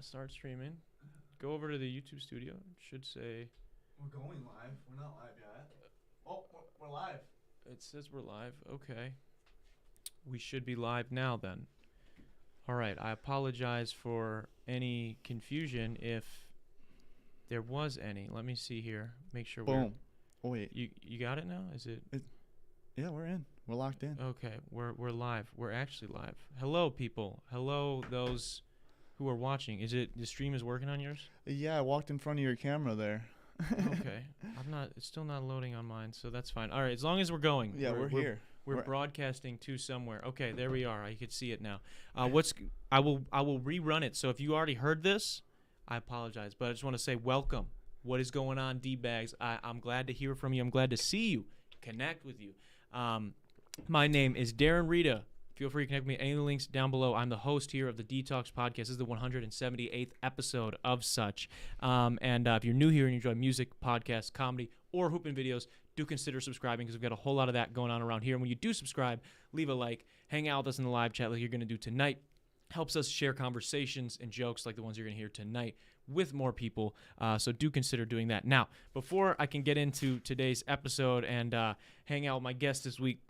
Start streaming. Go over to the YouTube studio. It should say. We're going live. We're not live yet. Oh, we're live. It says we're live. Okay. We should be live now then. All right. I apologize for any confusion if there was any. Let me see here. Make sure we're. Boom. Oh wait. You got it now? Is it? Yeah, we're in. We're locked in. Okay. We're live. We're actually live. Hello, people. Hello, those who are watching. Is it the stream is working on yours? Yeah, I walked in front of your camera there. Okay. It's still not loading on mine, so that's fine. All right, as long as we're going. Yeah, we're here. We're broadcasting to somewhere. Okay, there we are. I can see it now. I will rerun it. So if you already heard this, I apologize, but I just want to say welcome. What is going on, D-Bags? I'm glad to hear from you. I'm glad to see you, connect with you. My name is Darren Rita. Feel free to connect with me. Any of the links down below. I'm the host here of the dtalks podcast. This is the 178th episode of such. And if you're new here and you enjoy music, podcasts, comedy, or hooping videos, do consider subscribing because we've got a whole lot of that going on around here. And when you do subscribe, leave a like, hang out with us in the live chat like you're going to do tonight. Helps us share conversations and jokes like the ones you're going to hear tonight with more people. So do consider doing that. Now, before I can get into today's episode and hang out with my guest this week,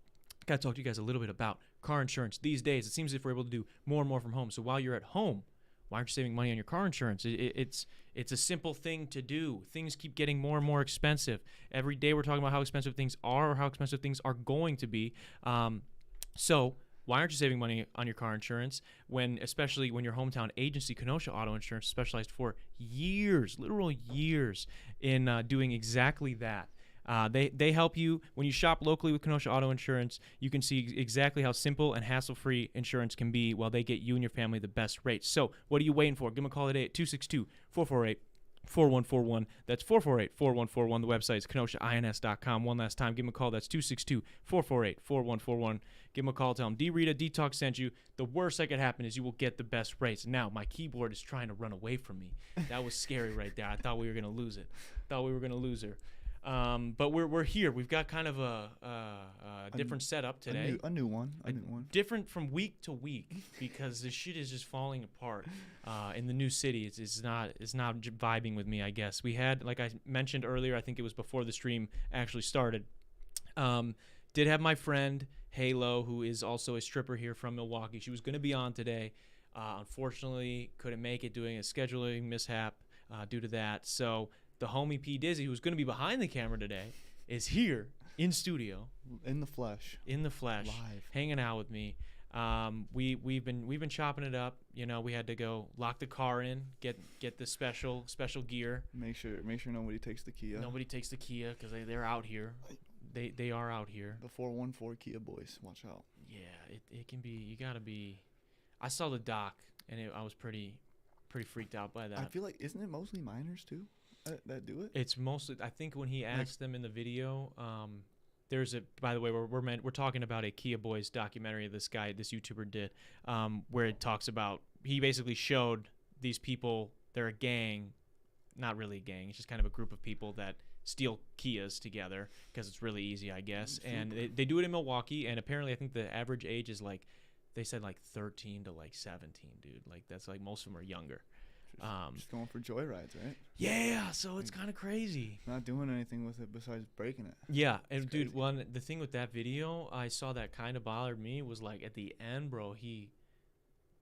I got to talk to you guys a little bit about car insurance. These days, it seems as if we're able to do more and more from home. So while you're at home, why aren't you saving money on your car insurance? It's a simple thing to do. Things keep getting more and more expensive. Every day we're talking about how expensive things are or how expensive things are going to be. So why aren't you saving money on your car insurance especially when your hometown agency, Kenosha Auto Insurance, specialized for years, literal years, in doing exactly that. They help you when you shop locally with Kenosha Auto Insurance. You can see exactly how simple and hassle-free insurance can be while they get you and your family the best rates. So what are you waiting for? Give them a call today at 262-448-4141. That's 448-4141. The website is kenoshains.com. One last time, give them a call. That's 262-448-4141. Give them a call. Tell them D-Rita, D-Talk sent you. The worst that could happen is you will get the best rates. Now, my keyboard is trying to run away from me. That was scary right there. I thought we were going to lose it. Thought we were going to lose her. But we're here. We've got kind of a different setup today. A new one. Different from week to week because the shit is just falling apart in the new city. It's not vibing with me, I guess. We had, like I mentioned earlier, I think it was before the stream actually started, did have my friend Halo, who is also a stripper here from Milwaukee. She was going to be on today. Unfortunately, couldn't make it, doing a scheduling mishap due to that. So the homie P. Dizzy, who's going to be behind the camera today, is here in studio, in the flesh, live, hanging out with me. We've been chopping it up. You know, we had to go lock the car in, get the special gear. Make sure nobody takes the Kia. Nobody takes the Kia because they're out here. They are out here. The 414 Kia boys, watch out. Yeah, it can be. You gotta be. I saw the doc and I was pretty freaked out by that. I feel like isn't it mostly minors too? That do it? It's mostly, I think when he asked them in the video, there's by the way, we're talking about a Kia Boys documentary this YouTuber did, where it talks about, he basically showed these people, they're a gang, not really a gang, it's just kind of a group of people that steal Kias together because it's really easy, I guess. And they do it in Milwaukee, and apparently I think the average age is like, they said like 13 to like 17, dude. Like that's like most of them are younger. Just going for joyrides, right? Yeah, so it's kind of crazy. Not doing anything with it besides breaking it. Yeah, and dude, the thing with that video, I saw that kind of bothered me was like at the end, bro,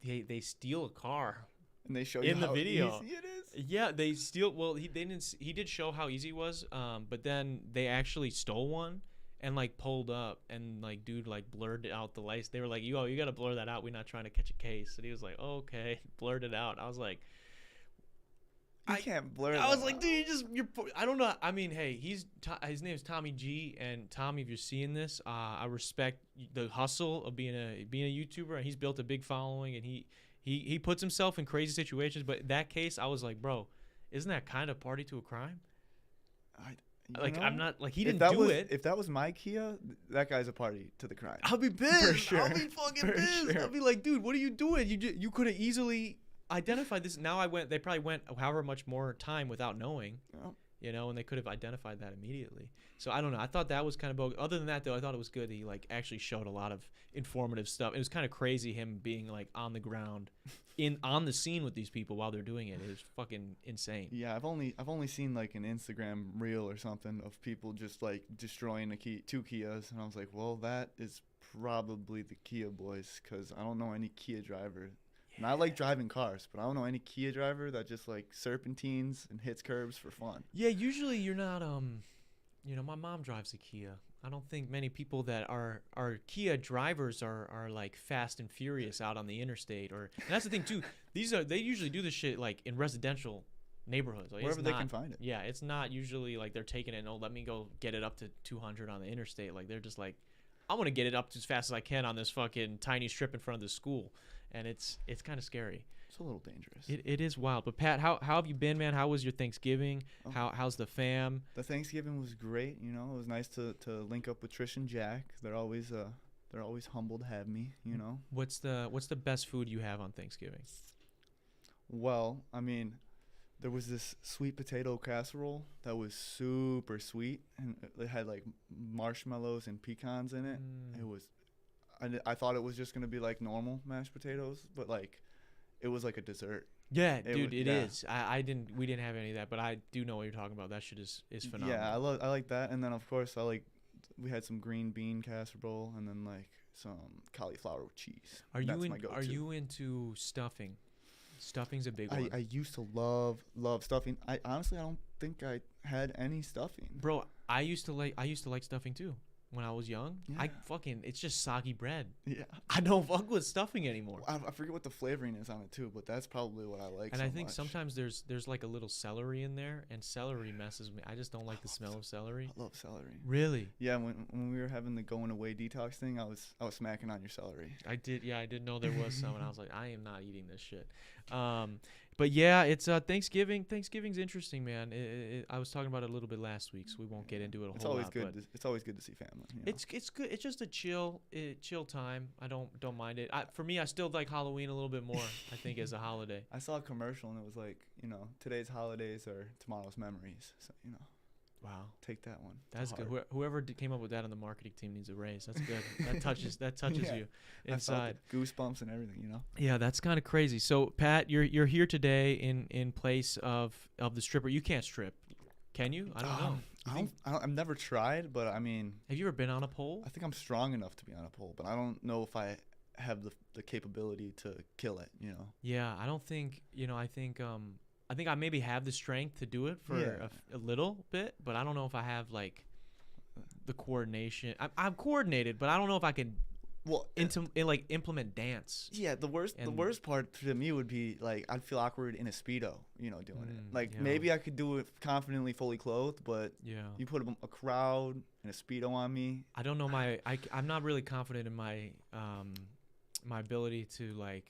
they steal a car. And they show you in the video. Easy it is. Yeah, they steal. Well, he did show how easy it was. But then they actually stole one and like pulled up and like dude like blurred out the lights. They were like, "Yo, you gotta blur that out. We're not trying to catch a case." And he was like, oh, "Okay," blurred it out. I was like, I can't blur. I was like, dude, I don't know. I mean, hey, his name is Tommy G, and Tommy, if you're seeing this, I respect the hustle of being a YouTuber, and he's built a big following, and he puts himself in crazy situations. But in that case, I was like, bro, isn't that kind of party to a crime? I'm not like he didn't do it. If that was my Kia, that guy's a party to the crime. I'll be pissed. For sure. I'll be fucking pissed. Sure. I'll be like, dude, what are you doing? You could have easily identified this. Now they probably went however much more time without knowing. Oh. you know, and they could have identified that immediately. So I don't know. I thought that was kind of bogus. Other than that, though, I thought it was good that he like actually showed a lot of informative stuff. It was kind of crazy him being like on the ground, on the scene with these people while they're doing it. It was fucking insane. Yeah, I've only seen like an Instagram reel or something of people just like destroying two Kias, and I was like, well, that is probably the Kia boys, because I don't know any Kia driver. And I like driving cars, but I don't know any Kia driver that just like serpentines and hits curbs for fun. Yeah, usually you're not you know, my mom drives a Kia. I don't think many people that are Kia drivers are like fast and furious out on the interstate, and that's the thing too. They usually do this shit like in residential neighborhoods. Like, Wherever they can find it. Yeah, it's not usually like they're taking it and, oh, let me go get it up to 200 on the interstate. Like they're just like, I want to get it up as fast as I can on this fucking tiny strip in front of the school. And it's kind of scary. It's a little dangerous. It is wild. But Pat, how have you been, man? How was your Thanksgiving? How's the fam? The Thanksgiving was great. You know, it was nice to link up with Trish and Jack. They're always humble to have me. You know. What's the best food you have on Thanksgiving? Well, I mean, there was this sweet potato casserole that was super sweet, and it had like marshmallows and pecans in it. It was. I thought it was just gonna be like normal mashed potatoes, but like, it was like a dessert. Yeah, dude, it is. We didn't have any of that, but I do know what you're talking about. That shit is phenomenal. Yeah, I like that, and then of course we had some green bean casserole, and then like some cauliflower with cheese. That's my go-to. Are you into stuffing? Stuffing's a big one. I used to love stuffing. I honestly don't think I had any stuffing. Bro, I used to like stuffing too. When I was young, Yeah. it's just soggy bread. Yeah. I don't fuck with stuffing anymore. I forget what the flavoring is on it too, but that's probably what I like. And so I think much. sometimes there's like a little celery in there, and celery messes me. I just don't like the smell of celery. I love celery. Really? Yeah, when we were having the going away detox thing, I was smacking on your celery. I did. Yeah, I didn't know there was some, and I was like, I am not eating this shit. But yeah, it's Thanksgiving. Thanksgiving's interesting, man. I was talking about it a little bit last week, so we won't get into it a whole lot. It's always good to see family. You know? It's good. It's just a chill time. I don't mind it. For me, I still like Halloween a little bit more. I think as a holiday. I saw a commercial and it was like, you know, today's holidays are tomorrow's memories. So you know. Wow, take that one. That's good. Whoever came up with that on the marketing team needs a raise. That's good. That touches Yeah. you inside. Goosebumps and everything, you know. Yeah, that's kind of crazy. So Pat, you're here today in place of the stripper. You can't strip, can you? I don't know. I've never tried, but I mean, have you ever been on a pole? I think I'm strong enough to be on a pole, but I don't know if I have the capability to kill it. You know. Yeah, I don't think. I think I maybe have the strength to do it for a little bit, but I don't know if I have like the coordination. I'm coordinated, but I don't know if I can implement dance. Yeah, the worst part to me would be like I'd feel awkward in a Speedo, you know, doing it. Like maybe I could do it confidently, fully clothed, but you put a crowd and a Speedo on me. I don't know I'm not really confident in my my ability to like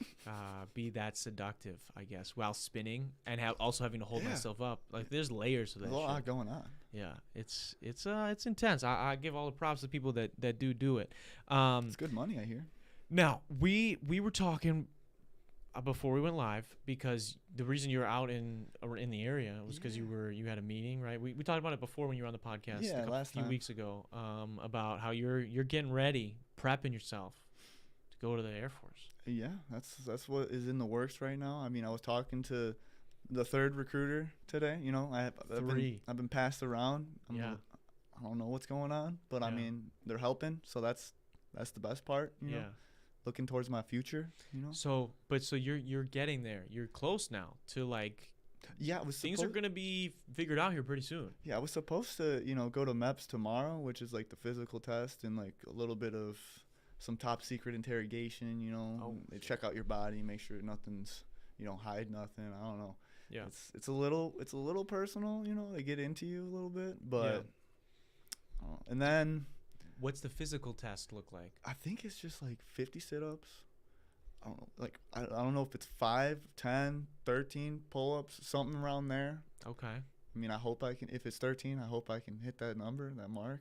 be that seductive, I guess, while spinning and also having to hold myself up. Like there's layers of that. There's a lot going on. Yeah, it's intense. I give all the props to people that do it. It's good money, I hear. Now we were talking before we went live because the reason you were out in the area was because you had a meeting, right? We talked about it before when you were on the podcast a few weeks ago about how you're getting ready, prepping yourself to go to the Air Force. Yeah, that's what is in the works right now. I mean, I was talking to the third recruiter today. You know, I've been passed around. I don't know what's going on, but I mean, they're helping, so that's the best part. You know? Looking towards my future. You know. So you're getting there. You're close now to like. Yeah, things are gonna be figured out here pretty soon. Yeah, I was supposed to, go to MEPS tomorrow, which is like the physical test and like a little bit of some top secret interrogation. They check out your body, make sure nothing's, hide nothing. I don't know. Yeah, it's a little personal. They get into you a little bit, but and then. What's the physical test look like? I think it's just like 50 sit-ups. I don't know. Like I don't know if it's 5, 10, 13 pull-ups, something around there. Okay. I mean, I hope I can. If it's 13, I hope I can hit that number, that mark.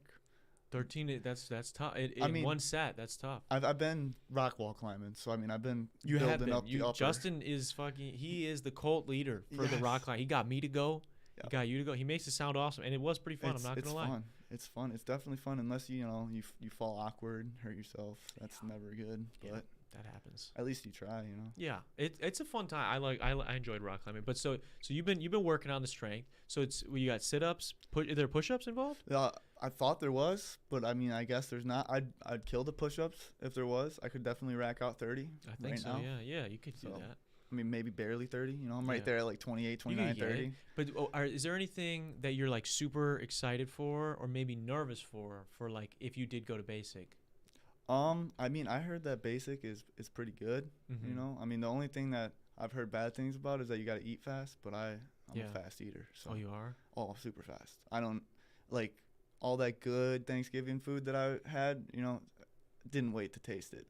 13. That's tough. In one set, that's tough. I've been rock wall climbing, so I mean, I've been building up the upper. Justin is fucking. He is the cult leader for the rock climb. He got me to go. He got you to go. He makes it sound awesome, and it was pretty fun. I'm not gonna lie. Fun. It's fun. It's definitely fun, unless you fall awkward, hurt yourself. That's never good. Yeah. But That happens. at least you try. Yeah, it's a fun time. I enjoyed rock climbing. But so you've been working on the strength. So you got sit ups. Are there push ups involved? I thought there was, but I mean, I guess there's not. I'd kill the push-ups if there was. I could definitely rack out 30. I think right so. now. Yeah, you could do that. I mean, maybe barely 30. I'm right Yeah. there at like 28, You 29, could get 30. it. But is there anything that you're like super excited for, or maybe nervous for like if you did go to basic? I mean, I heard that basic is pretty good. Mhm. I mean, the only thing that I've heard bad things about is that you got to eat fast, but I'm Yeah. a fast eater. So Oh, you are? super fast. I don't like all that good Thanksgiving food that I had, didn't wait to taste it.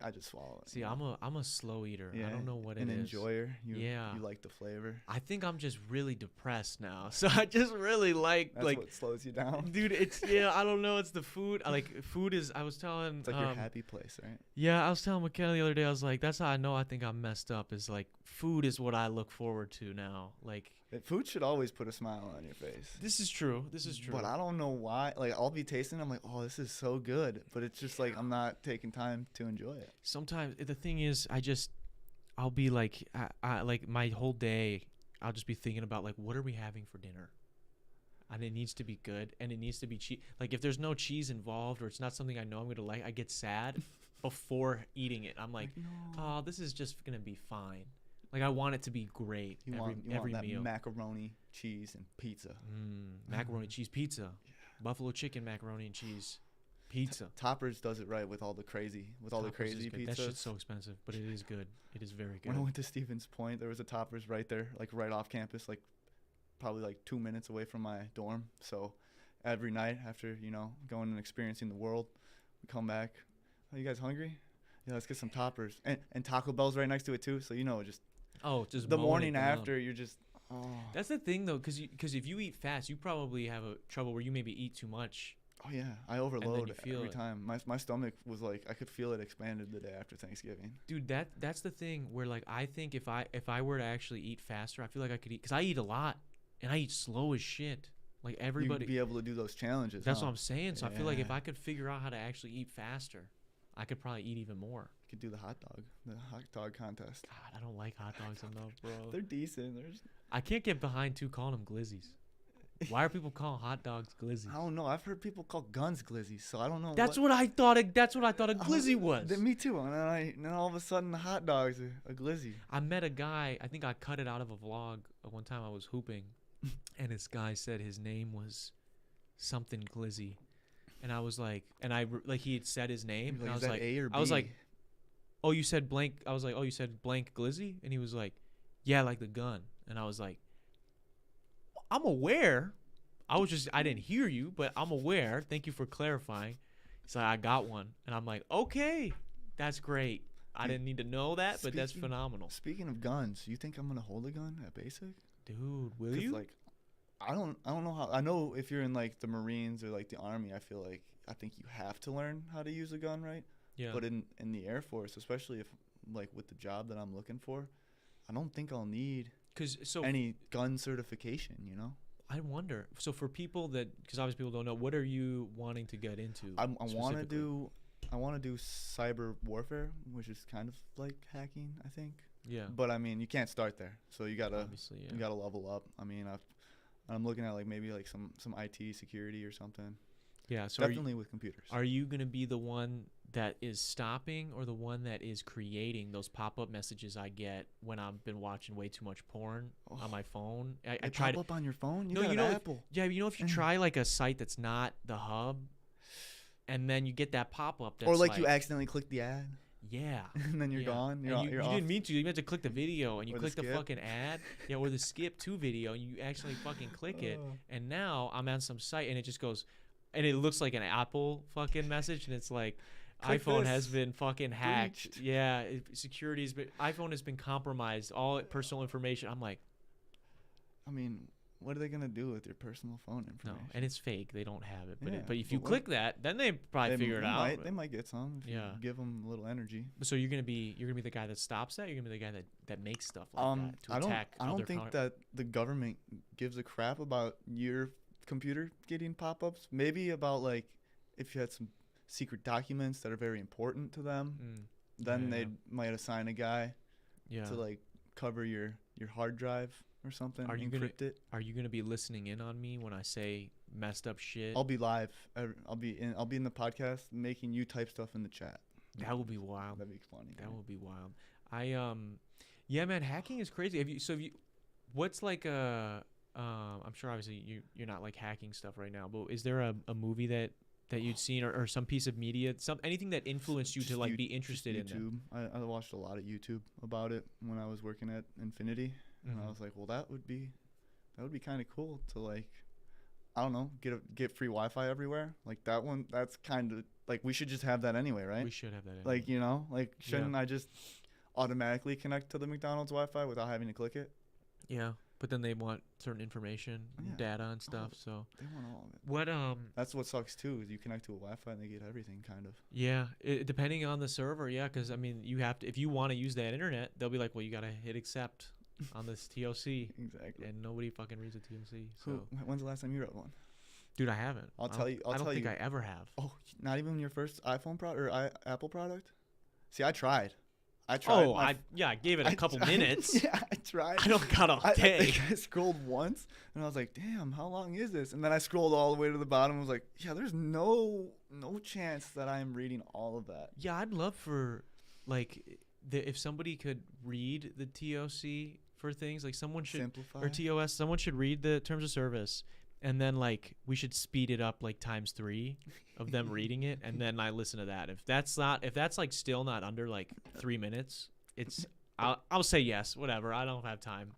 I just swallow it. See, I'm a slow eater. I don't know what it an is. enjoyer. You Yeah. like the flavor. I think I'm just really depressed now. So I just really like That's what slows you down. dude, I don't know, it's the food. Food is I was telling It's like your happy place, right? yeah, I was telling McKenna the other day, I was like, that's how I know I think I'm messed up, is like food is what I look forward to now. Like Food should always put a smile on your face. this is true. But I don't know why. Like, I'll be tasting it, I'm like, oh, this is so good. But it's just like I'm not taking time to enjoy it. Sometimes the thing is I'll be like I like my whole day I'll just be thinking about like what are we having for dinner, and it needs to be good and it needs to be cheese. Like if there's no cheese involved or it's not something I know I'm gonna like, I get sad before eating it. I'm like no. oh, this is just gonna be fine. Like I want it to be great. You every want that meal. macaroni, cheese, and pizza. Macaroni cheese pizza, buffalo chicken macaroni and cheese pizza. Toppers does it right with all the crazy Toppers is good. pizzas. That shit's so expensive, but it is good. It is very good. When I went to Stevens Point, there was a Toppers right there, like right off campus, like probably like 2 minutes away from my dorm. So every night after going and experiencing the world, we come back. Are you guys hungry? Yeah, let's get some Toppers. And Taco Bell's right next to it too. So just the mowing morning it down. after, you're just That's the thing though, because if you eat fast, you probably have a trouble where you maybe eat too much. oh yeah, I overload you feel every it. time. My stomach was like I could feel it expanded the day after Thanksgiving. Dude, that's the thing where like I think if I were to actually eat faster, I feel like I could eat, because I eat a lot and I eat slow as shit. Like everybody. You'd be able to do those challenges. That's huh? what I'm saying. So I feel like if Yeah. I could figure out how to actually eat faster, I could probably eat even more. You could do the hot dog contest. God, I don't like hot dogs enough, bro. They're decent. I can't get behind too calling them glizzies. Why are people calling hot dogs glizzies? I don't know. I've heard people call guns glizzies, so I don't know. That's what I thought. That's what I thought a glizzy was. Me too. And then all of a sudden, the hot dog's a glizzy. I met a guy. I think I cut it out of a vlog. One time I was hooping, and this guy said his name was something glizzy, and I was like, he had said his name, and I Is was that like, A or B? I was like, oh, you said blank. I was like, oh, you said blank glizzy, and he was like, yeah, like the gun, and I was like, I'm aware. I didn't hear you, but I'm aware. Thank you for clarifying. He's like, I got one, and I'm like, okay, that's great. I didn't need to know that, but that's phenomenal. Speaking of guns, you think I'm gonna hold a gun at basic? Dude, will 'Cause, you? like, I don't know how. I know if you're in like the Marines or like the Army, I think you have to learn how to use a gun, right? Yeah. But in the Air Force, especially if like with the job that I'm looking for, I don't think I'll need any gun certification. I wonder. So for people because obviously people don't know, what are you wanting to get into? I want to do cyber warfare, which is kind of like hacking, I think. Yeah. But I mean, you can't start there, so you gotta Obviously, yeah. you gotta level up. I mean, I'm looking at like maybe like some IT security or something. Yeah. So Definitely with computers. are you gonna be the one that is stopping, or the one that is creating those pop-up messages I get when I've been watching way too much porn on my phone? I tried pop up on your phone. You No, got you an know, Apple. Yeah, if you try like a site that's not the hub, and then you get that pop-up that's Or like you accidentally click the ad, yeah. and then you're gone. You're you off. didn't mean to. You meant to click the video, and you Or the click the skip. fucking ad. Yeah, or the skip to video, and you actually fucking click it. And now I'm on some site, and it just goes, and it looks like an Apple fucking message, and it's like, Click iPhone this. has been fucking hacked. Breached. Yeah, security's been, iPhone has been compromised. All personal information. I'm like, I mean, what are they gonna do with your personal phone No, information? and it's fake. They don't have it. But Yeah, but if you but click that, then they probably figure it out. They might get some if Yeah. you give them a little energy. So you're gonna be the guy that stops that. You're gonna be the guy that makes stuff like that to attack. I don't other think that the government gives a crap about your computer getting pop-ups. Maybe about like if you had some secret documents that are very important to them, then Yeah. they might assign a guy Yeah. to like cover your hard drive or something. Are you encrypt it. Are you gonna be listening in on me when I say messed up shit? I'll be live. I'll be in the podcast making you type stuff in the chat. That would be wild. That'd be funny. That would be wild. Yeah, man, hacking is crazy. What's like I'm sure obviously you're not like hacking stuff right now, but is there a movie that you'd seen or some piece of media, anything that influenced you to like be interested in YouTube. I watched a lot of YouTube about it when I was working at Infinity, and I was like, well, that would be kind of cool to like, I don't know, get free Wi-Fi everywhere. Like that one, that's kind of like we should just have that anyway, right? We should have that. Like, you know, like shouldn't I just automatically connect to the McDonald's Wi-Fi without having to click it? Yeah, but then they want certain information, data and stuff. So they want all of it. What That's what sucks too, is you connect to a Wi-Fi and they get everything kind of. Yeah, depending on the server, yeah, because I mean, you have to, if you want to use that internet, they'll be like, well, you gotta hit accept on this TOC, Exactly. and nobody fucking reads a TOC. So, When's the last time you wrote one? Dude, I haven't. I'll tell you. I don't think I ever have. Oh, not even your first iPhone product or Apple product? See, I tried. I gave it a couple minutes. Yeah, I tried. I don't got a day. I think I scrolled once, and I was like, damn, how long is this? And then I scrolled all the way to the bottom and was like, yeah, there's no chance that I am reading all of that. Yeah, I'd love for, like, if somebody could read the TOC for things, like someone should, Simplify. or TOS, someone should read the terms of service. And then, like, we should speed it up, like, ×3 of them reading it. And then I listen to that. If that's like, still not under, like, 3 minutes, I'll say yes, whatever. I don't have time,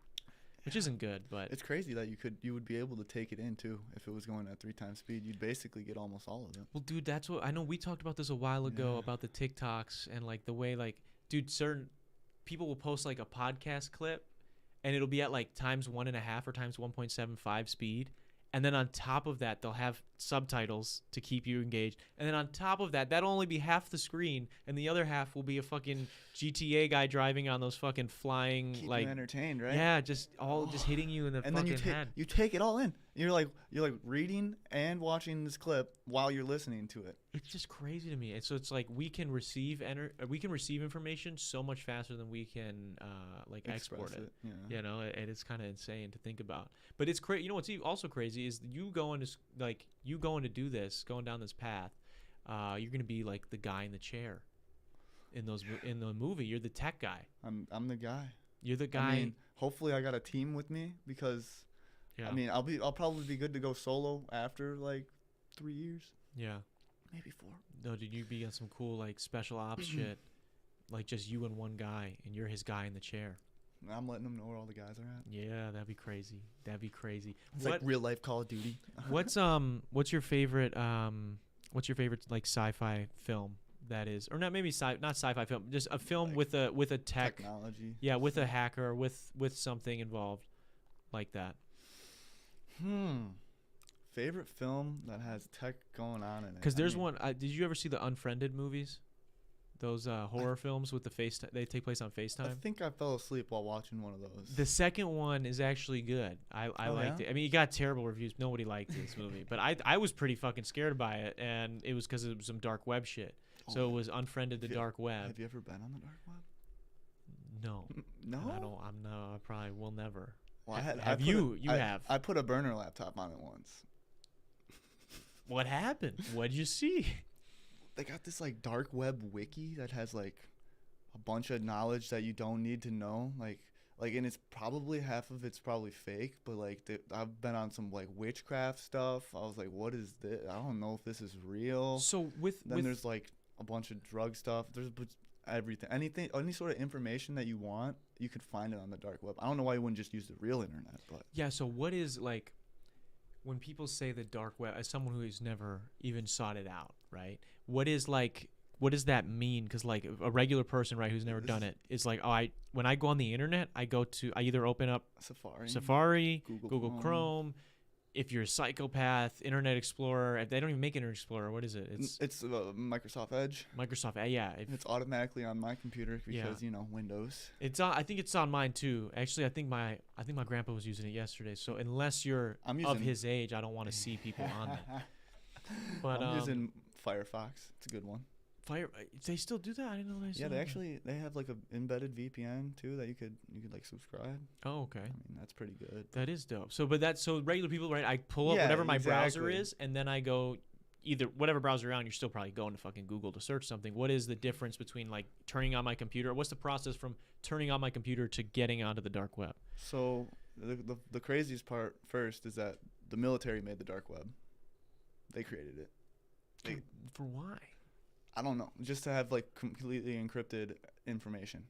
which isn't good, but. It's crazy that you would be able to take it in, too. If it was going at 3 times speed, you'd basically get almost all of it. Well, dude, that's what, I know we talked about this a while ago about the TikToks and, like, the way, like, dude, certain people will post, like, a podcast clip, and it'll be at, like, ×1.5 or ×1.75 speed. And then on top of that, they'll have subtitles to keep you engaged. And then on top of that, that'll only be half the screen, and the other half will be a fucking GTA guy driving on those fucking flying, Keep like, you entertained, right? yeah, just hitting you in the and fucking then head. you take it all in. You're like reading and watching this clip while you're listening to it. It's just crazy to me. And so it's like we can receive information so much faster than we can export it. Yeah. You know, and it's kind of insane to think about. But it's crazy. You know what's also crazy is you going to do this, going down this path. You're gonna be like the guy in the chair in the movie. You're the tech guy. I'm the guy. You're the guy. I mean, hopefully I got a team with me because. Yeah. I mean, I'll probably be good to go solo after like 3 years. Yeah. Maybe 4. No, did you be on some cool like special ops shit, like just you and one guy, and you're his guy in the chair? I'm letting them know where all the guys are at. Yeah, that'd be crazy. It's like real life Call of Duty. What's your favorite like sci-fi film that is, or not maybe not sci-fi film, just a film Like with a tech technology. Yeah, with a hacker, with something involved like that. Favorite film that has tech going on in it? Because there's one. Did you ever see the Unfriended movies? Those horror films with the they take place on FaceTime. I think I fell asleep while watching one of those. The second one is actually good. I liked it. I mean, it got terrible reviews. Nobody liked this movie, but I was pretty fucking scared by it, and it was because it was some dark web shit. So it was Unfriended the dark web. Have you ever been on the dark web? No. No. I probably will never. Well, I put a burner laptop on it once. What happened? What'd you see? They got this like dark web wiki that has like a bunch of knowledge that you don't need to know. Like, and it's probably half of it's probably fake, but like I've been on some like witchcraft stuff. I was like, what is this? I don't know if this is real. So there's like a bunch of drug stuff. There's everything, any sort of information that you want, you could find it on the dark web. I don't know why you wouldn't just use the real internet, but yeah. So what is like when people say the dark web, as someone who has never even sought it out, right? What is like what does that mean? Because like a regular person, right, who's never done it, is like, oh, when I go on the internet, I either open up Safari, Google Chrome. If you're a psychopath, Internet Explorer, they don't even make Internet Explorer. What is it? It's Microsoft Edge. Microsoft, yeah. It's automatically on my computer because Windows. It's on. I think it's on mine too. Actually, I think my grandpa was using it yesterday. So unless you're of his age, I don't want to see people on it. But I'm using Firefox. It's a good one. They still do that? I didn't know they still. Yeah, they have like a embedded VPN too that you could like subscribe. Oh, okay. I mean, that's pretty good. That is dope. So regular people, right? I pull up whatever my browser is, and then I go either whatever browser you're on. You're still probably going to fucking Google to search something. What is the difference between like turning on my computer? What's the process from turning on my computer to getting onto the dark web? So the craziest part first is that the military made the dark web. They created it. For why? I don't know. Just to have like completely encrypted information.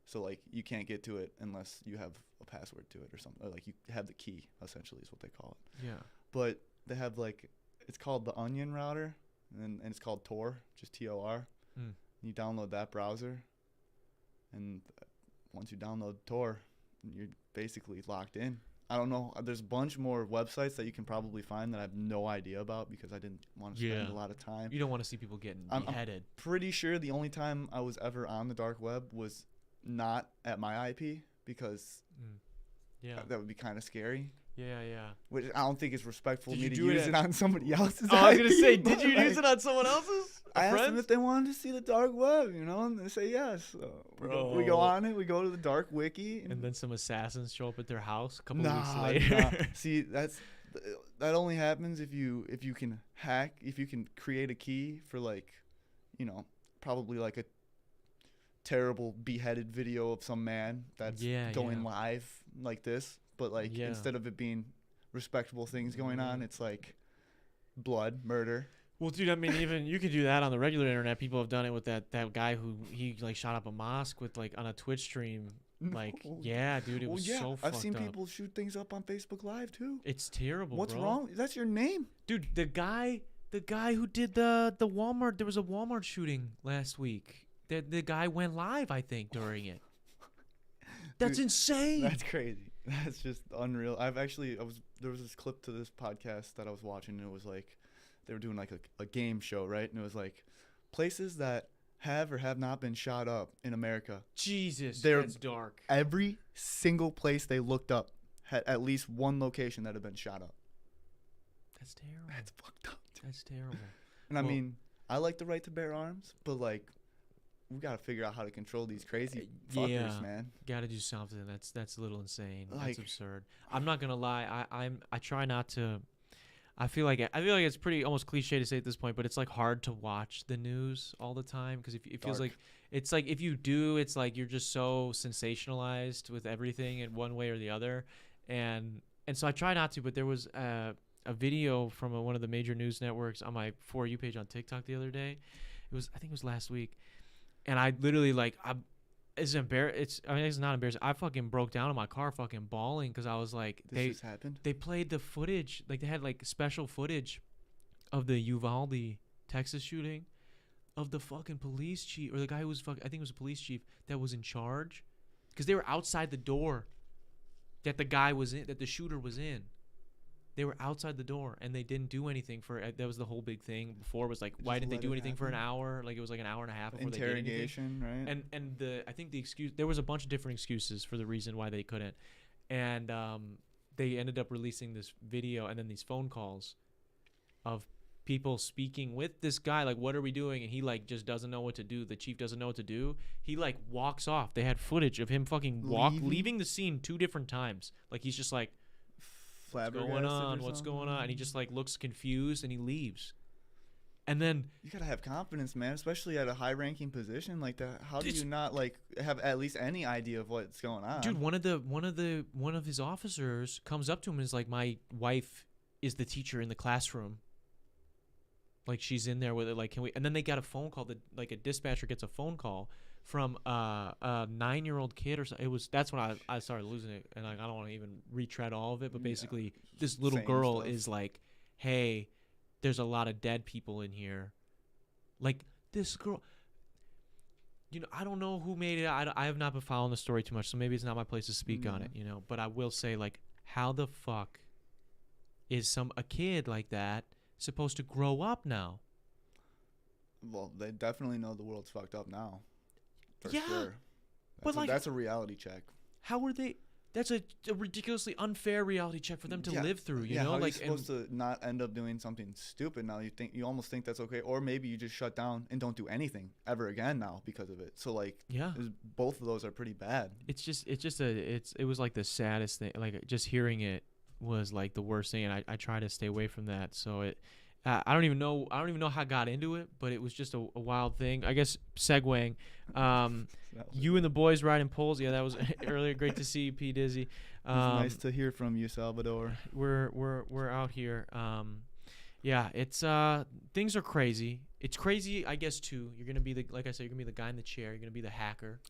So like you can't get to it unless you have a password to it or something. Or like you have the key, essentially, is what they call it. Yeah. But they have like, it's called the Onion router, and it's called Tor, just Tor. You download that browser, and once you download Tor, you're basically locked in. I don't know. There's a bunch more websites that you can probably find that I have no idea about because I didn't want to spend a lot of time. You don't want to see people getting beheaded. I'm pretty sure the only time I was ever on the dark web was not at my IP because that would be kind of scary. Yeah. Which I don't think is respectful of me to use use it on somebody else's IP. I was going to say, did you use it on someone else's? I asked them if they wanted to see the dark web, and they say yes. So we go on it. We go to the dark wiki. And then some assassins show up at their house a couple weeks later. Nah. See, that only happens if you can hack, if you can create a key for like, probably like a terrible beheaded video of some man that's going live like this. But like instead of it being respectable things going on, it's like blood, murder. Well, dude, I mean, even you could do that on the regular internet. People have done it with that guy who he like shot up a mosque with like on a Twitch stream. Like, yeah, dude, it was so fucked up. I've seen people shoot things up on Facebook Live too. It's terrible. What's wrong? That's your name, dude. The guy who did the Walmart. There was a Walmart shooting last week. The guy went live, I think, during it. That's insane. That's crazy. That's just unreal. There was this clip to this podcast that I was watching, and it was like they were doing like a game show, right? And it was like places that have or have not been shot up in America. Jesus, that's dark. Every single place they looked up had at least one location that had been shot up. That's terrible. That's fucked up. That's terrible. And I mean, I like the right to bear arms, but like we got to figure out how to control these crazy fuckers, man. Got to do something. That's a little insane. That's absurd. I'm not gonna lie. I try not to. I feel like it's pretty almost cliche to say at this point, but it's like hard to watch the news all the time because it feels like it's like if you do, it's like you're just so sensationalized with everything in one way or the other, and so I try not to. But there was a video from one of the major news networks on my For You page on TikTok the other day. I think it was last week. And I literally it's not embarrassing. I fucking broke down in my car fucking bawling because I was like, this just happened? They played the footage. Like they had like special footage of the Uvalde, Texas shooting of the fucking police chief or the guy who was I think it was a police chief that was in charge because they were outside the door that the guy was in, that the shooter was in. They were outside the door and they didn't do anything for that was the whole big thing before was like why didn't they do anything for an hour? Like it was like an hour and a half before they did anything. Right? And I think the excuse there was a bunch of different excuses for the reason why they couldn't. And they ended up releasing this video and then these phone calls of people speaking with this guy like what are we doing? And he like just doesn't know what to do. The chief doesn't know what to do. He like walks off. They had footage of him fucking leaving the scene 2 different times. Like he's just like what's going on? And he just like looks confused and he leaves. And then you gotta have confidence, man, especially at a high-ranking position like that. How do you not like have at least any idea of what's going on? Dude, one of his officers comes up to him and is like, "My wife is the teacher in the classroom. Like she's in there with it. Like, can we?" And then they got a phone call. Like a dispatcher gets a phone call from a 9-year-old kid or so. That's when I started losing it, and like I don't want to even retread all of it, but basically this little girl is like, "Hey, there's a lot of dead people in here." Like this girl, I don't know who made it. I have not been following the story too much, so maybe it's not my place to speak on it, But I will say, like, how the fuck is a kid like that supposed to grow up now? Well, they definitely know the world's fucked up now. For Yeah, sure. but like, that's a reality check. how are they? That's a ridiculously unfair reality check for them to live through. You yeah, know, how like, are you supposed to not end up doing something stupid now? You almost think that's okay, or maybe you just shut down and don't do anything ever again now because of it. So like, yeah, both of those are pretty bad. It was like the saddest thing. Like, just hearing it was like the worst thing, and I try to stay away from that. So I don't even know how I got into it, but it was just a wild thing. I guess segueing, you and the boys riding poles. Yeah, that was earlier. Great to see you, P. Dizzy. It's nice to hear from you, Salvador. We're out here. Yeah, it's things are crazy. It's crazy, I guess, too. You're gonna be like I said, you're gonna be the guy in the chair. You're gonna be the hacker.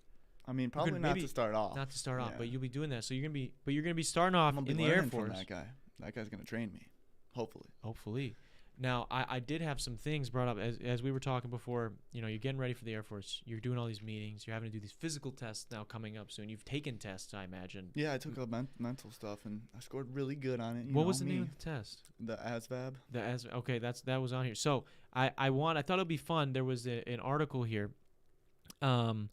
I mean, probably not to start off. Not to start off, but you'll be doing that. So you're gonna be starting off in the Air Force. From that guy. That guy's gonna train me, Hopefully. Now, I did have some things brought up as we were talking before. You're getting ready for the Air Force. You're doing all these meetings. You're having to do these physical tests now coming up soon. You've taken tests, I imagine. Yeah, I took a mental stuff, and I scored really good on it. What was the name of the test? The ASVAB. Okay, that was on here. So I thought it would be fun. There was an article here from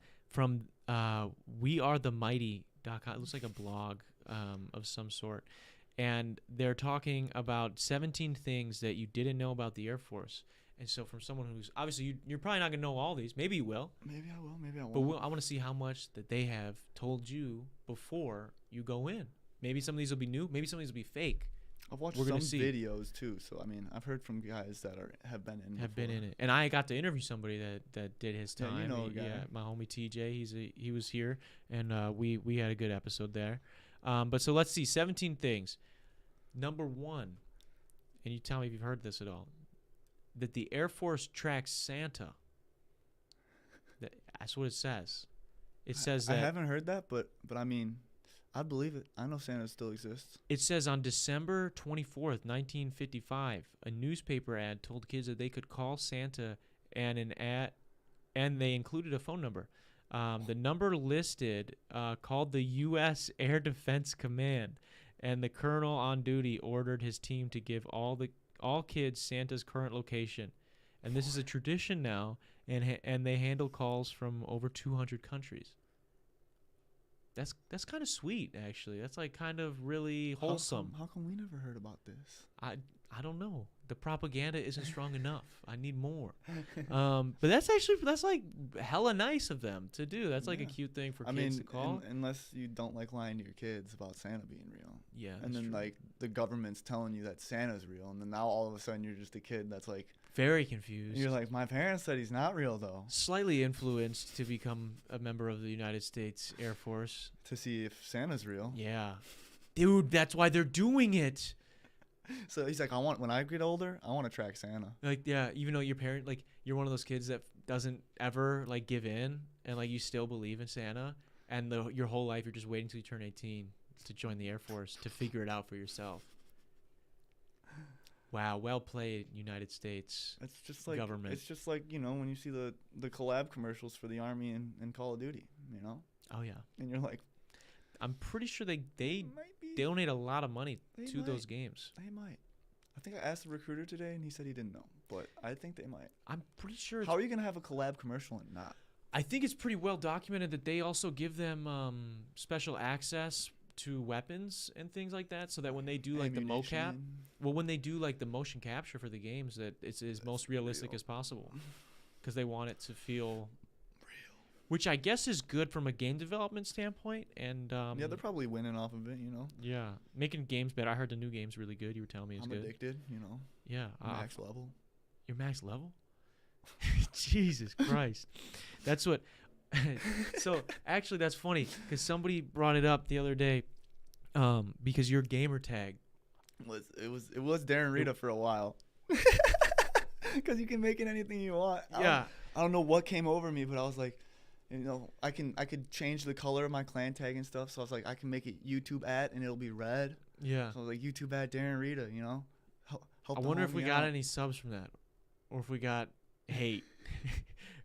wearethemighty.com. It looks like a blog of some sort. And they're talking about 17 things that you didn't know about the Air Force. And so from someone who's obviously you're probably not going to know all these. Maybe you will. Maybe I will. Maybe I won't. But I want to see how much that they have told you before you go in. Maybe some of these will be new. Maybe some of these will be fake. I've watched some videos too. So I mean, I've heard from guys that have been in it. And I got to interview somebody that did his time. Yeah, you know a guy. Yeah, my homie TJ. He was here, and we had a good episode there. But so let's see, 17 things. Number 1, and you tell me if you've heard this at all, that the Air Force tracks Santa. That's what it says. It says that. I haven't heard that, but I mean, I believe it. I know Santa still exists. It says on December 24th, 1955, a newspaper ad told kids that they could call Santa, and they included a phone number. The number listed called the U.S. Air Defense Command. And the colonel on duty ordered his team to give all kids Santa's current location, and this is a tradition now. And they handle calls from over 200 countries. That's kind of sweet, actually. That's like kind of really wholesome. How come we never heard about this? I don't know. The propaganda isn't strong enough. I need more. But that's like hella nice of them to do. That's like a cute thing for kids to call. Unless you don't like lying to your kids about Santa being real. Yeah. And then like the government's telling you that Santa's real, and then now all of a sudden you're just a kid that's like very confused. You're like, my parents said he's not real though. Slightly influenced to become a member of the United States Air Force to see if Santa's real. Yeah, dude, that's why they're doing it. So he's like, when I get older, I want to track Santa. Like, yeah, even though you're one of those kids that doesn't ever like give in, and like you still believe in Santa, and your whole life you're just waiting till you turn 18 to join the Air Force to figure it out for yourself. Wow, well played, United States. It's just like government. It's just like when you see the collab commercials for the Army and Call of Duty, Oh yeah. And you're like, I'm pretty sure they donate a lot of money to those games. They might. I think I asked the recruiter today, and he said he didn't know, but I think they might. I'm pretty sure. How are you gonna have a collab commercial and not? I think it's pretty well documented that they also give them special access to weapons and things like that, so that when they do like the mocap, when they do like the motion capture for the games, that it's as most realistic as possible, because they want it to feel. Which I guess is good from a game development standpoint, and yeah, they're probably winning off of it, Yeah, making games better. I heard the new game's really good. You were telling me it's good. I'm addicted, Yeah, max level. You're max level? Jesus Christ, that's what. So actually, that's funny because somebody brought it up the other day, because your gamer tag it was Darren Rita for a while. Because you can make it anything you want. Yeah, I don't know what came over me, but I was like. I could change the color of my clan tag and stuff. So I was like, I can make it YouTube @ and it'll be red. Yeah. So I was like, YouTube @ Darren Rita, Help I wonder if we got any subs from that, or if we got hate.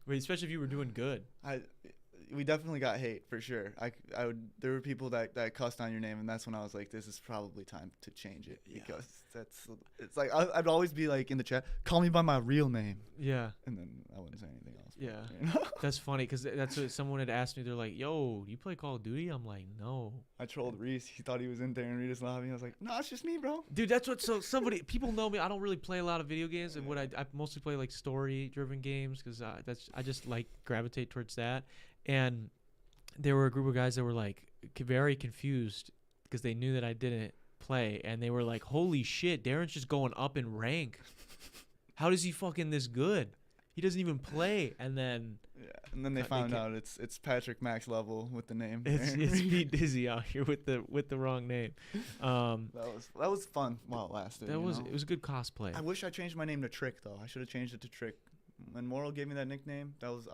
But especially if you were doing good. We definitely got hate for sure. There were people that cussed on your name, and that's when I was like, this is probably time to change it, because it's like I'd always be like in the chat, call me by my real name, Yeah. and then I wouldn't say anything else. Yeah. You know? That's funny because that's what someone had asked me. They're like, "Yo, do you play Call of Duty?" I'm like, "No." I trolled Reese. He thought he was in Darren Rita's lobby. I was like, no, it's just me, bro. Dude, that's what. So people know me. I don't really play a lot of video games, and what I mostly play like story-driven games because I just like gravitate towards that. And there were a group of guys that were like very confused because they knew that I didn't play, and they were like, "Holy shit, Darren's just going up in rank. How does he fucking this good? He doesn't even play." And then they found out it's Patrick Max level with the name. it's Pete Dizzy out here with the wrong name. That was fun while it lasted. It was a good cosplay. I wish I changed my name to Trick though. I should have changed it to Trick. When Moral gave me that nickname, I was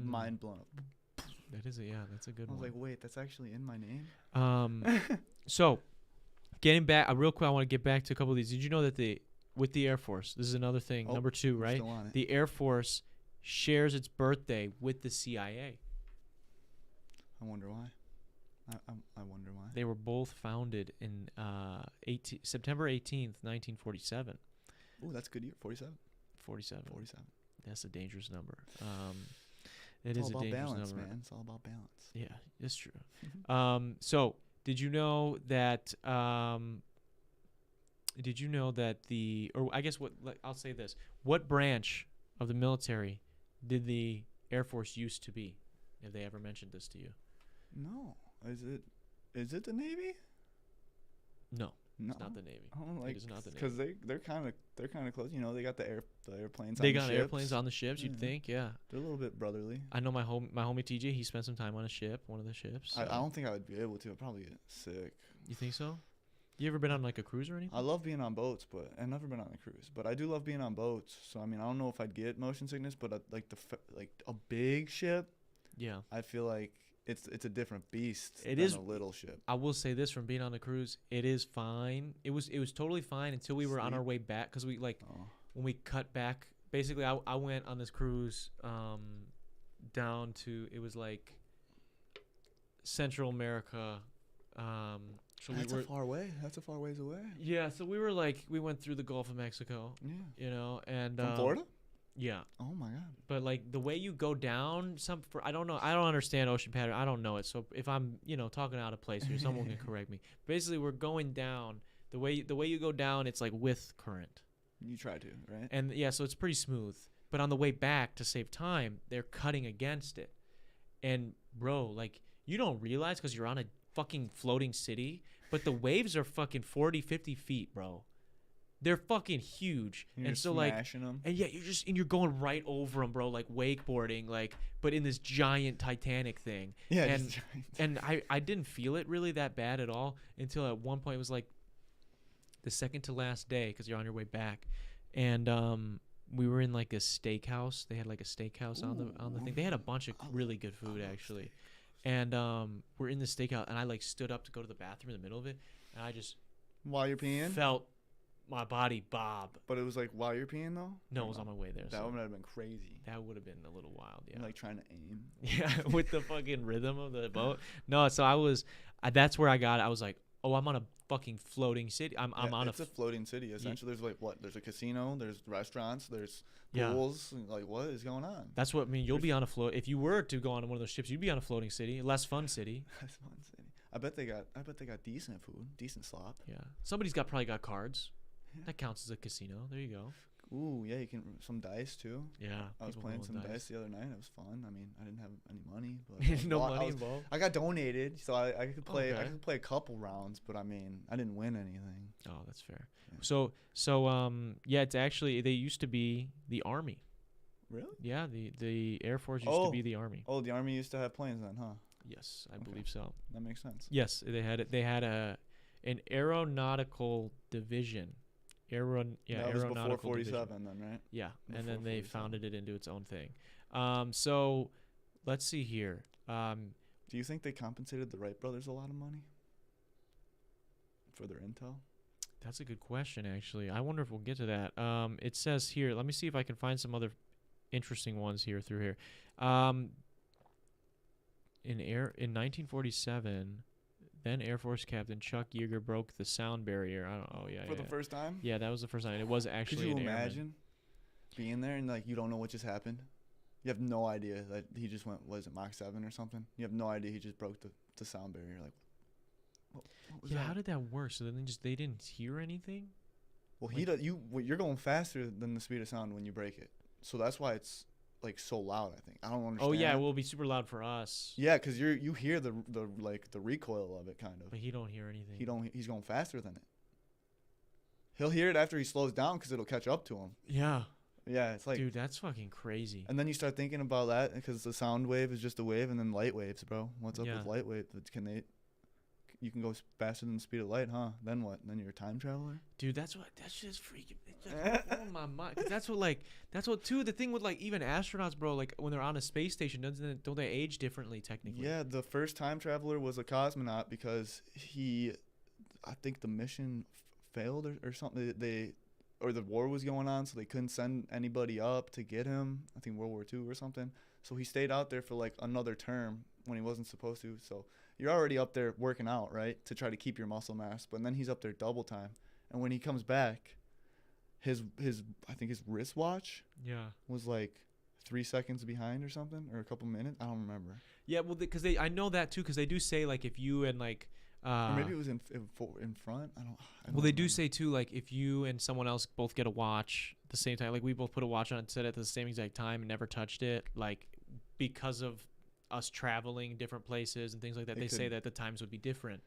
mind blown. That's a good I one. was like, wait, that's actually in my name. So getting back, real quick, I want to get back to a couple of these. Did you know that with the Air Force, this is another thing, number 2, right? Still on it. The Air Force shares its birthday with the CIA. I wonder why. I wonder why. They were both founded in September 18th, 1947. Ooh, that's a good year. 47. 47. 47. That's a dangerous number. It's is all a about dangerous balance, number. man. It's all about balance. Yeah, it's true. So did you know that? I'll say this: what branch of the military did the Air Force used to be? Have they ever mentioned this to you? No. Is it the Navy? No. No. It's not the Navy. I don't like, it is not the Navy. because they're kind of close. You know, they got the airplanes. They on got the airplanes ships. on the ships. You'd think, yeah. They're a little bit brotherly. I know my homie TJ. He spent some time on a ship, one of the ships. I don't think I would be able to. I'd probably get sick. You think so? You ever been on like a cruise or anything? I love being on boats, but I've never been on a cruise. But I do love being on boats. So I mean, I don't know if I'd get motion sickness, but like a big ship. Yeah. I feel like it's a different beast. It than is a little ship. I will say this from being on a cruise, it is fine. It was totally fine until we were on our way back because we when we cut back. Basically, I went on this cruise down to it was like Central America. So That's a far way. That's a far ways away. Yeah, so we went through the Gulf of Mexico. Yeah. You know, and From Florida? Yeah. Oh my God. But like the way you go down, I don't know. I don't understand ocean pattern. I don't know it. So if I'm talking out of place here, someone can correct me. Basically, we're going down. The way you go down, it's like with current. You try to, right? And yeah, so it's pretty smooth. But on the way back to save time, they're cutting against it. And bro, like you don't realize because you're on a fucking floating city, but the waves are fucking 40, 50 feet, bro. They're fucking huge. You're and so smashing them. and yeah, you're going right over them, bro, like wakeboarding, like, but in this giant Titanic thing. Yeah. And and I didn't feel it really that bad at all until at one point it was like the second to last day because you're on your way back, and we were in like a steakhouse. They had like a steakhouse on the thing. They had a bunch of really good food actually, and we're in the steakhouse, and I like stood up to go to the bathroom in the middle of it, and I just While you're peeing? felt my body bob. But it was like while you're peeing though? No, it was on my way there. That so would have been crazy. that would have been a little wild, yeah. You're like trying to aim. Yeah, with the fucking rhythm of the boat. No, so that's where I got it. I was like, oh, I'm on a fucking floating city. I'm on It's a floating city. Essentially, there's like what? There's a casino. There's restaurants. There's Yeah. pools. Like what is going on? That's what I mean. You'll be on a float. If you were to go on one of those ships, you'd be on a floating city, less fun city. That's fun city. I bet they got decent food, decent slop. Yeah, somebody's probably got cards. Yeah. That counts as a casino. There you go. Ooh, yeah, you can some dice too. Yeah, I was people playing rolling some dice the other night. It was fun. I mean, I didn't have any money, but No well, money involved. I got donated, so I could play. Okay. I could play a couple rounds, but I mean, I didn't win anything. Oh, that's fair. Yeah. So yeah, it's actually they used to be the Army. Really? Yeah, the Air Force used to be the Army. Oh, the Army used to have planes then, huh? Yes, I Okay. believe so. That makes sense. Yes, they had it. They had an aeronautical division. That was before Aeronautical 47 division. then, right? Yeah, Before and then they 47. founded it into its own thing. So let's see here. Do you think they compensated the Wright brothers a lot of money for their intel? That's a good question, actually. I wonder if we'll get to that. It says here. Let me see if I can find some other interesting ones here through here. In 1947, then Air Force Captain Chuck Yeager broke the sound barrier. I don't. Oh yeah. For the first time. Yeah, that was the first time. It was actually. Could you an airman. imagine being there and like you don't know what just happened? You have no idea that he just went. Was it Mach 7 or something? You have no idea he just broke the sound barrier. Like, what was Yeah, that? how did that work? So then they didn't hear anything. Well, like- you're going faster than the speed of sound when you break it. So that's why it's like so loud. I think I don't understand. Oh yeah, it. it will be super loud for us. Yeah, because you hear the recoil of it kind of. But he don't hear anything. He's going faster than it. He'll hear it after he slows down because it'll catch up to him. Yeah. Yeah, it's like, Dude, that's fucking crazy. and then you start thinking about that because the sound wave is just a wave, and then light waves, bro. What's up Yeah. with light waves? You can go faster than the speed of light, huh? Then what? Then you're a time traveler? Dude, that's just freaking. It's just blowing my mind. 'Cause that's what too. The thing with like even astronauts, bro. Like when they're on a space station, don't they age differently technically? Yeah, the first time traveler was a cosmonaut because I think the mission failed or something. Or the war was going on, so they couldn't send anybody up to get him. I think World War II or something. So he stayed out there for like another term when he wasn't supposed to. So you're already up there working out, right, to try to keep your muscle mass. But then he's up there double time. And when he comes back, his I think his wristwatch Yeah. was like 3 seconds behind or something, or a couple minutes. I don't remember. Yeah. Well, because I know that too, because they do say like if you and like. Or maybe it was in front. I don't Well, they do remember. say too, like if you and someone else both get a watch at the same time, like we both put a watch on, set at the same exact time, and never touched it, like because of us traveling different places and things like that, It they say could- that the times would be different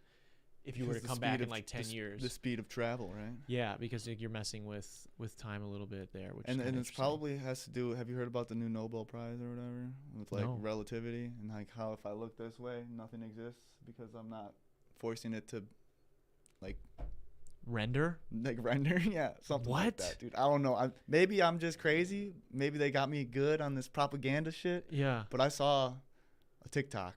if you were to Because the come speed back in of- like 10 years. The speed of travel, right? Yeah, because like, you're messing with time a little bit there, which is And kinda it's interesting. probably has to do. Have you heard about the new Nobel Prize or whatever with like No. relativity and like how if I look this way, nothing exists because I'm not forcing it to render. render. Yeah, something like What? that, dude. I don't know. Maybe I'm just crazy. Maybe they got me good on this propaganda shit. Yeah, But I saw a TikTok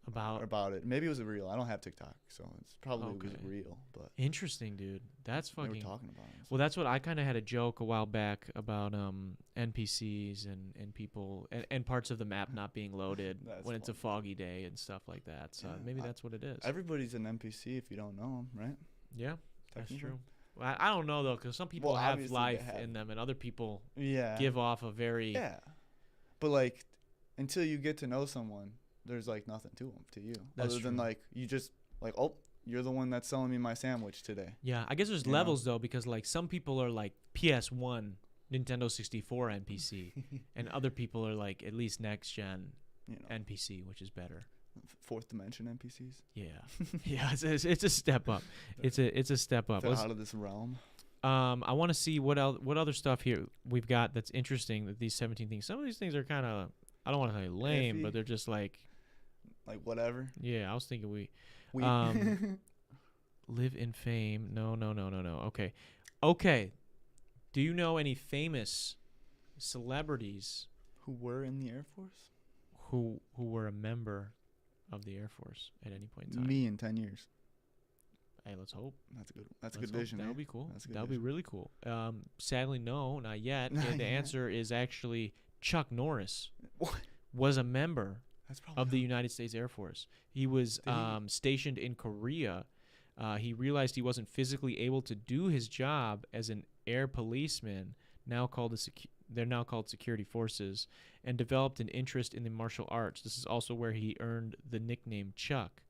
about about it. Maybe it was real. I don't have TikTok, so it's probably was Okay. real. But interesting, dude. That's they were fucking. talking about it. Well, that's what I kind of had a joke a while back about NPCs and people and parts of the map not being loaded That's when it's a funny. foggy day and stuff like that. So Yeah, maybe that's what it is. Everybody's an NPC if you don't know them, right? Yeah, that's Technically. true. Well, I don't know though, because some people Well, have obviously they life have. in them, and other people Yeah. give off a very Yeah, but like until you get to know someone, there's like nothing to them, to you, That's other than true. like you just like, oh, you're the one that's selling me my sandwich today. Yeah, I guess there's You know? levels though, because like some people are like PS1, Nintendo 64 NPC, and other people are like at least next gen You know, NPC, which is better. fourth dimension NPCs. Yeah, yeah, it's a step up. It's a step up. They're Let's- out of this realm. I want to see what other stuff here we've got that's interesting. That these 17 things. Some of these things are kind of, I don't want to say lame, Iffy. but they're just like, Like whatever. yeah. I was thinking we We live in fame. No. Okay. Do you know any famous celebrities who were in the Air Force? who were a member of the Air Force at any point in time? Me in 10 years. Hey, let's hope. That's a good. That's a Let's good hope. vision. That eh? would be cool. That's a good That would be vision. really cool. Sadly, no, not yet. Not the yet. answer is actually Chuck Norris What? was a member That's probably of the not- United States Air Force. He was Did he? stationed in Korea. He realized he wasn't physically able to do his job as an air policeman, they're now called security forces, and developed an interest in the martial arts. This is also where he earned the nickname Chuck.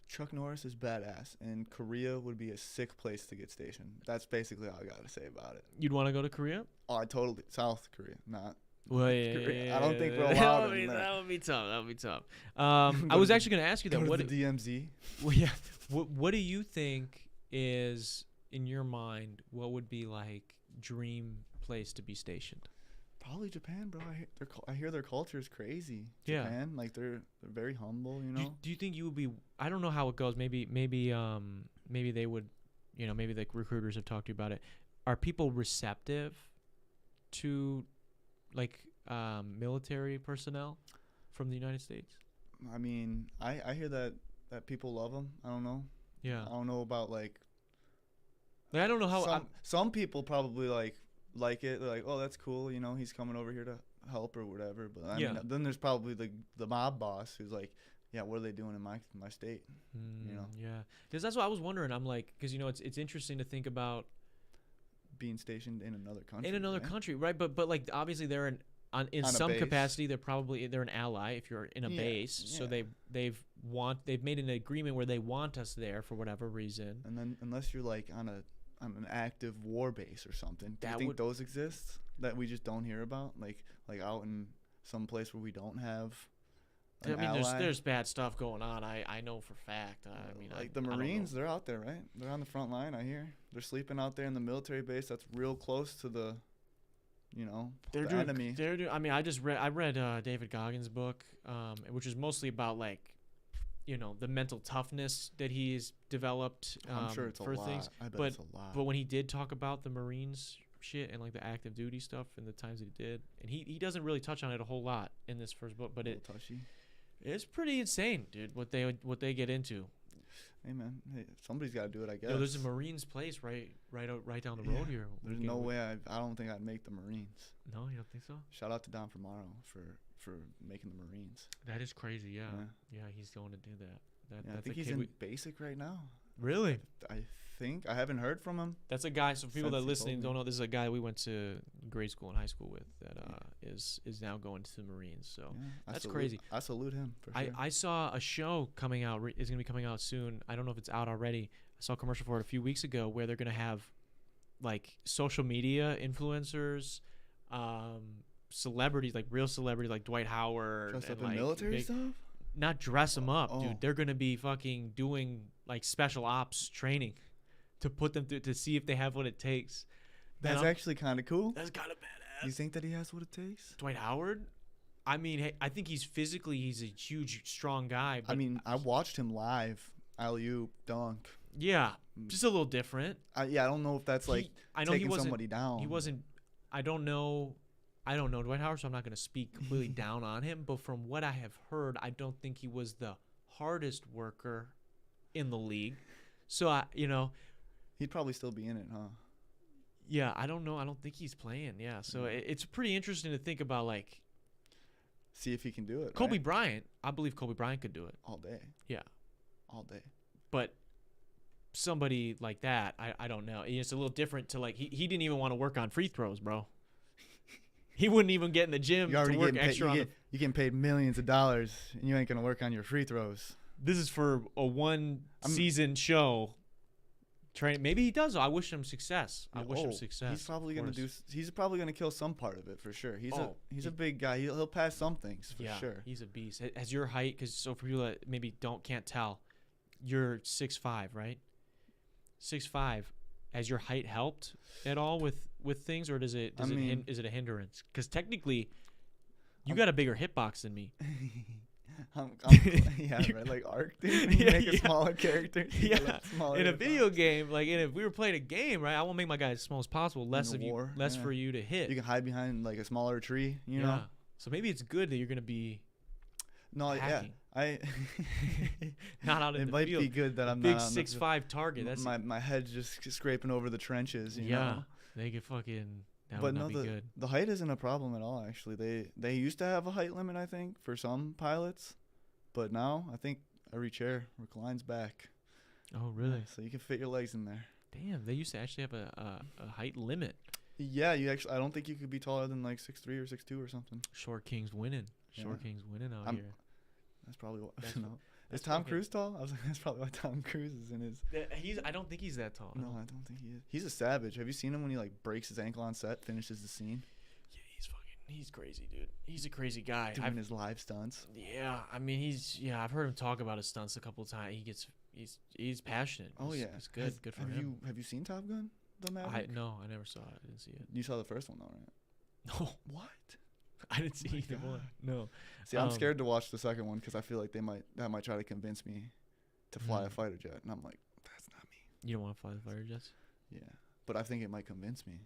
Chuck Norris is badass, and Korea would be a sick place to get stationed. That's basically all I gotta say about it. You'd want to go to Korea? Oh, I totally South Korea, not. Well, yeah, I don't think we're that allowed would be, in there. that would be tough. That would be tough. Go I was to actually going to ask you that. Go What? to the DMZ. Well, yeah. What do you think is in your mind? What would be like dream place to be stationed? Probably Japan, bro. I hear their culture is crazy. Yeah. Japan, like they're very humble, you Do, know. do you think you would be? I don't know how it goes. Maybe they would. Maybe like recruiters have talked to you about it. Are people receptive to like military personnel from the United States? I mean, I hear that people love them. I don't know. Yeah. I don't know about like Like, I don't know how. some people probably like like it. They're like, oh, that's cool. You know, he's coming over here to help or whatever. But I Yeah. mean, then there's probably the mob boss who's like, yeah, what are they doing in my state? You know, Yeah, because that's what I was wondering. I'm like, because it's interesting to think about being stationed in another country. in another right? country, right? But like obviously they're in On a some base. capacity they're an ally if you're in a Yeah, base. So yeah. they've made an agreement where they want us there for whatever reason. And then unless you're like on an active war base or something, do you That think would- those exist that we just don't hear about? Like out in some place where we don't have I an mean, ally? there's bad stuff going on. I know for fact. I mean, like I the don't know. Marines, they're out there, right? They're on the front line. I hear they're sleeping out there in the military base. That's real close to the, They're the doing, enemy. I mean, I read David Goggins' book, which is mostly about like, the mental toughness that he's developed I'm sure it's a for lot. things. I bet but- it's a lot. But when he did talk about the Marines shit and like the active duty stuff and the times that he did, and he doesn't really touch on it a whole lot in this first book, but a little touchy. it's pretty insane, dude. What they get into. Hey man, hey, somebody's got to do it. I guess. There's a Marines place right down the road Yeah. here. There's no way I don't think I'd make the Marines. No, you don't think so? Shout out to Don Fermaro for making the Marines. That is crazy. Yeah, Yeah. yeah, he's going to do that. Yeah, I That's think a he's kid in we- basic right now. Really? I think I haven't heard from him. That's a guy. So for people that Since are he listening told don't me. know, this is a guy we went to grade school and high school with that is now going to the Marines. So Yeah, that's crazy. I salute him for sure. I saw a show coming out. Is going to be coming out soon. I don't know if it's out already. I saw a commercial for it a few weeks ago where they're going to have like social media influencers, celebrities, like real celebrities like Dwight Howard. Dressed and, up in like, military big- stuff. Not dress them up, Oh. dude. They're going to be fucking doing like special ops training to put them through to see if they have what it takes. That's And I'm- actually kind of cool. That's kind of badass. You think that he has what it takes? Dwight Howard? I mean, hey, I think he's a huge, strong guy. But I mean, I watched him live. Alley-oop, dunk. yeah, just a little different. I don't know if that's like I know he taking wasn't. somebody down. He wasn't. I don't know Dwight Howard, so I'm not going to speak completely down on him. But from what I have heard, I don't think he was the hardest worker in the league. So He'd probably still be in it, huh? yeah, I don't know. I don't think he's playing. Yeah, so it's pretty interesting to think about. Like See if he can do it. Kobe right? Bryant, I believe Kobe Bryant could do it. All day. Yeah. All day. But somebody like that, I don't know. It's a little different to like he didn't even want to work on free throws, bro. He wouldn't even get in the gym You to already work getting paid, extra on you're getting paid millions of dollars, and you ain't gonna work on your free throws. This is for a one I'm- season show. Train. Maybe he does. I wish him success. I wish him Oh, success. He's probably of gonna do. course. He's probably gonna kill some part of it for sure. He's Oh, a big guy. He'll pass some things for Yeah, sure. he's a beast. Has your height? Because so for people that maybe can't tell, you're 6'5", right? 6'5". Has your height helped at all with things, or is it a hindrance? Because technically, you got a bigger hitbox than me. Yeah, right. Like Arc, dude. You Yeah, make a yeah. smaller character. you Yeah, get a smaller in a hitbox. video game, like, and if we were playing a game, right, I want to make my guy as small as possible, less a of you, war, less yeah. for you to hit. You can hide behind like a smaller tree. You yeah. know. So maybe it's good that you're gonna be No, hacking. yeah. I. not out in It the might field. be good that I'm Big not on the- 6'5" target. That's my head's just scraping over the trenches. You yeah. know? They could fucking. That But would not no, be good. the height isn't a problem at all. Actually, they used to have a height limit, I think, for some pilots, but now I think every chair reclines back. Oh really? So you can fit your legs in there. Damn, they used to actually have a height limit. Yeah, you actually. I don't think you could be taller than like 6'3" or 6'2" or something. Short King's winning. Short Yeah. King's winning out I'm- here. That's probably what. That's No. that's Is Tom fucking- Cruise tall? I was like, that's probably why Tom Cruise is in his. I don't think he's that tall. No, I don't think he is. He's a savage. Have you seen him when he like breaks his ankle on set, finishes the scene, Yeah, he's crazy, dude. He's a crazy guy. doing his live stunts? Yeah, I mean I've heard him talk about his stunts a couple of times. He's passionate. Oh He's- yeah, It's good. Good for him. Have you seen Top Gun? The Maverick? No, I never saw it. I didn't see it. You saw the first one though, right? No, What? I didn't see my either one. God. No. See, I'm Um, scared to watch the second one because I feel like that might try to convince me to fly a Mm. fighter jet, and I'm like, that's not me. You don't want to fly the fighter jets? Yeah, but I think it might convince me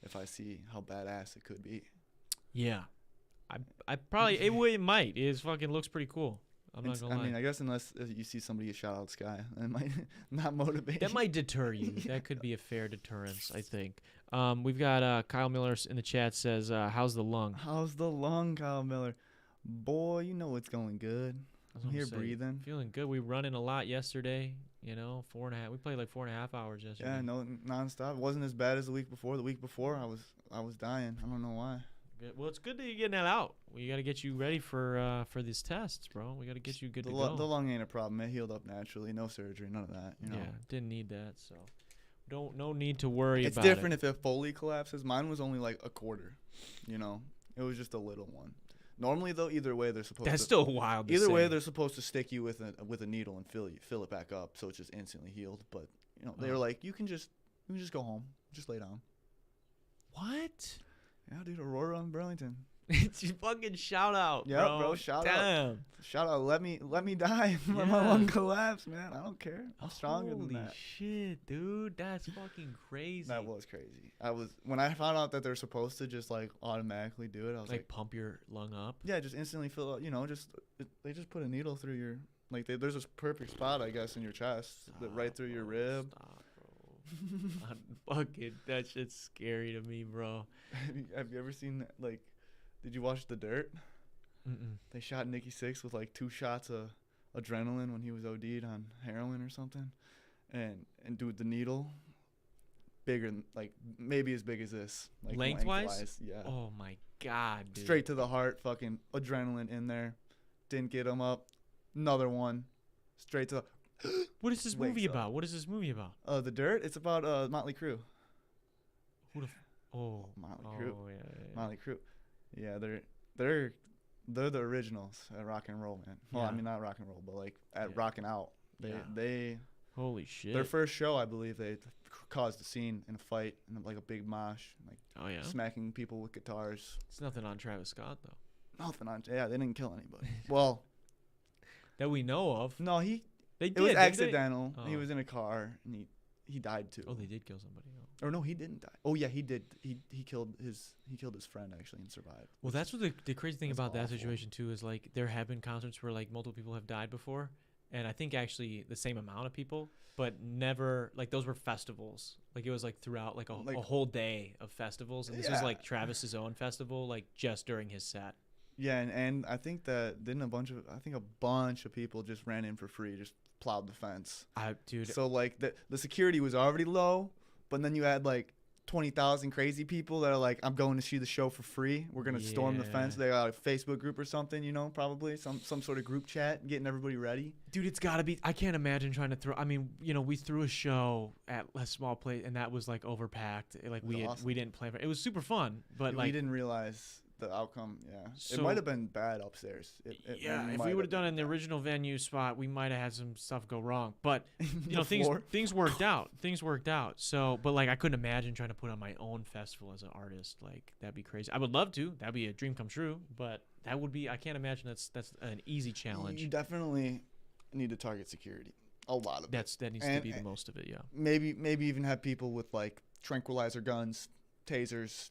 if I see how badass it could be. Yeah. I probably it might. It fucking looks pretty cool. I'm not gonna I lie. mean, I guess unless you see somebody get shot out of the sky, that might not motivate. That might deter you. That could be a fair deterrence, I think. We've got Kyle Miller in the chat says, "How's the lung?" How's the lung, Kyle Miller? Boy, you know it's going good. That's I'm what here saying. breathing. Feeling good. We running a lot yesterday. 4.5. We played like 4.5 hours yesterday. Yeah, no, nonstop. It wasn't as bad as the week before. The week before, I was dying. I don't know why. Good. Well, it's good that you're getting that out. We got to get you ready for these tests, bro. We got to get you good to go. The lung ain't a problem. It healed up naturally. No surgery. None of that. You know. Yeah, didn't need that. So, no need to worry It's about different it. if it fully collapses. Mine was only like a quarter. You know, it was just a little one. Normally, though, either way they're supposed. That's to, still wild. To Either way, say. they're supposed to stick you with a needle and fill it back up, so it's just instantly healed. But they were like, you can just go home, just lay down. What? Yeah, dude, Aurora in Burlington. It's your fucking shout out, Yeah, bro. bro, shout out. Damn. Shout out, let me die. Let my Yeah. lung collapse, man. I don't care. I'm stronger than Holy that. shit, dude. That's fucking crazy. That was crazy. When I found out that they're supposed to just like automatically do it, I was like, pump your lung up. yeah, just instantly fill up. They just put a needle through your there's this perfect spot, I guess, in your chest, right through your rib. Stop, bro. Fucking, that shit's scary to me, bro. Have you ever seen did you watch The Dirt? Mm-mm. They shot Nikki Sixx with like 2 shots of adrenaline when he was OD'd on heroin or something, and dude, the needle bigger than maybe as big as this, Lengthwise? yeah. Oh my god, dude. Straight to the heart, fucking adrenaline in there, didn't get him up, another one, straight to the. What is this Wakes movie up. about? What is this movie about? The Dirt. It's about Motley Crue. Oh, Motley oh Crue. yeah. Motley Crue. Yeah, they're the originals at rock and roll, man. Well, I Yeah. mean not rock and roll, but like at Yeah. rocking out. They Holy shit. their first show, I believe, they caused a scene in a fight and like a big mosh, like Oh yeah. smacking people with guitars. It's nothing on Travis Scott though. Nothing on. Yeah, they didn't kill anybody. Well, That we know of. no, They it did. was didn't they? accidental. He Oh. was in a car and he died too. Oh, they did kill somebody. Oh. Or no, he didn't die. Oh yeah, he did. He killed his friend actually and survived. Well, that's what the crazy thing That's about that awful. situation too is like there have been concerts where like multiple people have died before, and I think actually the same amount of people, but never like those were festivals. Like it was like throughout like a whole day of festivals, and this was Yeah. like Travis's own festival, like just during his set. Yeah, and I think that didn't a bunch of people just ran in for free, just plowed the fence. Dude, So like the security was already low, but then you had like 20,000 crazy people that are like, I'm going to see the show for free. We're gonna storm the fence. Yeah. They got a Facebook group or something, probably some sort of group chat, getting everybody ready. dude, it's gotta be. I can't imagine trying to throw. I mean, we threw a show at a small place, and that was like overpacked. Like It was we awesome. didn't plan for. It was super fun, but we like didn't realize the outcome. Yeah, So- it might have been bad upstairs. yeah, if we would have done it in the original venue spot, we might have had some stuff go wrong. But things worked out. Things worked out. So, but like I couldn't imagine trying to put on my own festival as an artist. Like that'd be crazy. I would love to. That'd be a dream come true. But that would be. I can't imagine that's an easy challenge. You definitely need to target security. A lot of it. That needs to be the most of it. Yeah. Maybe even have people with like tranquilizer guns, tasers,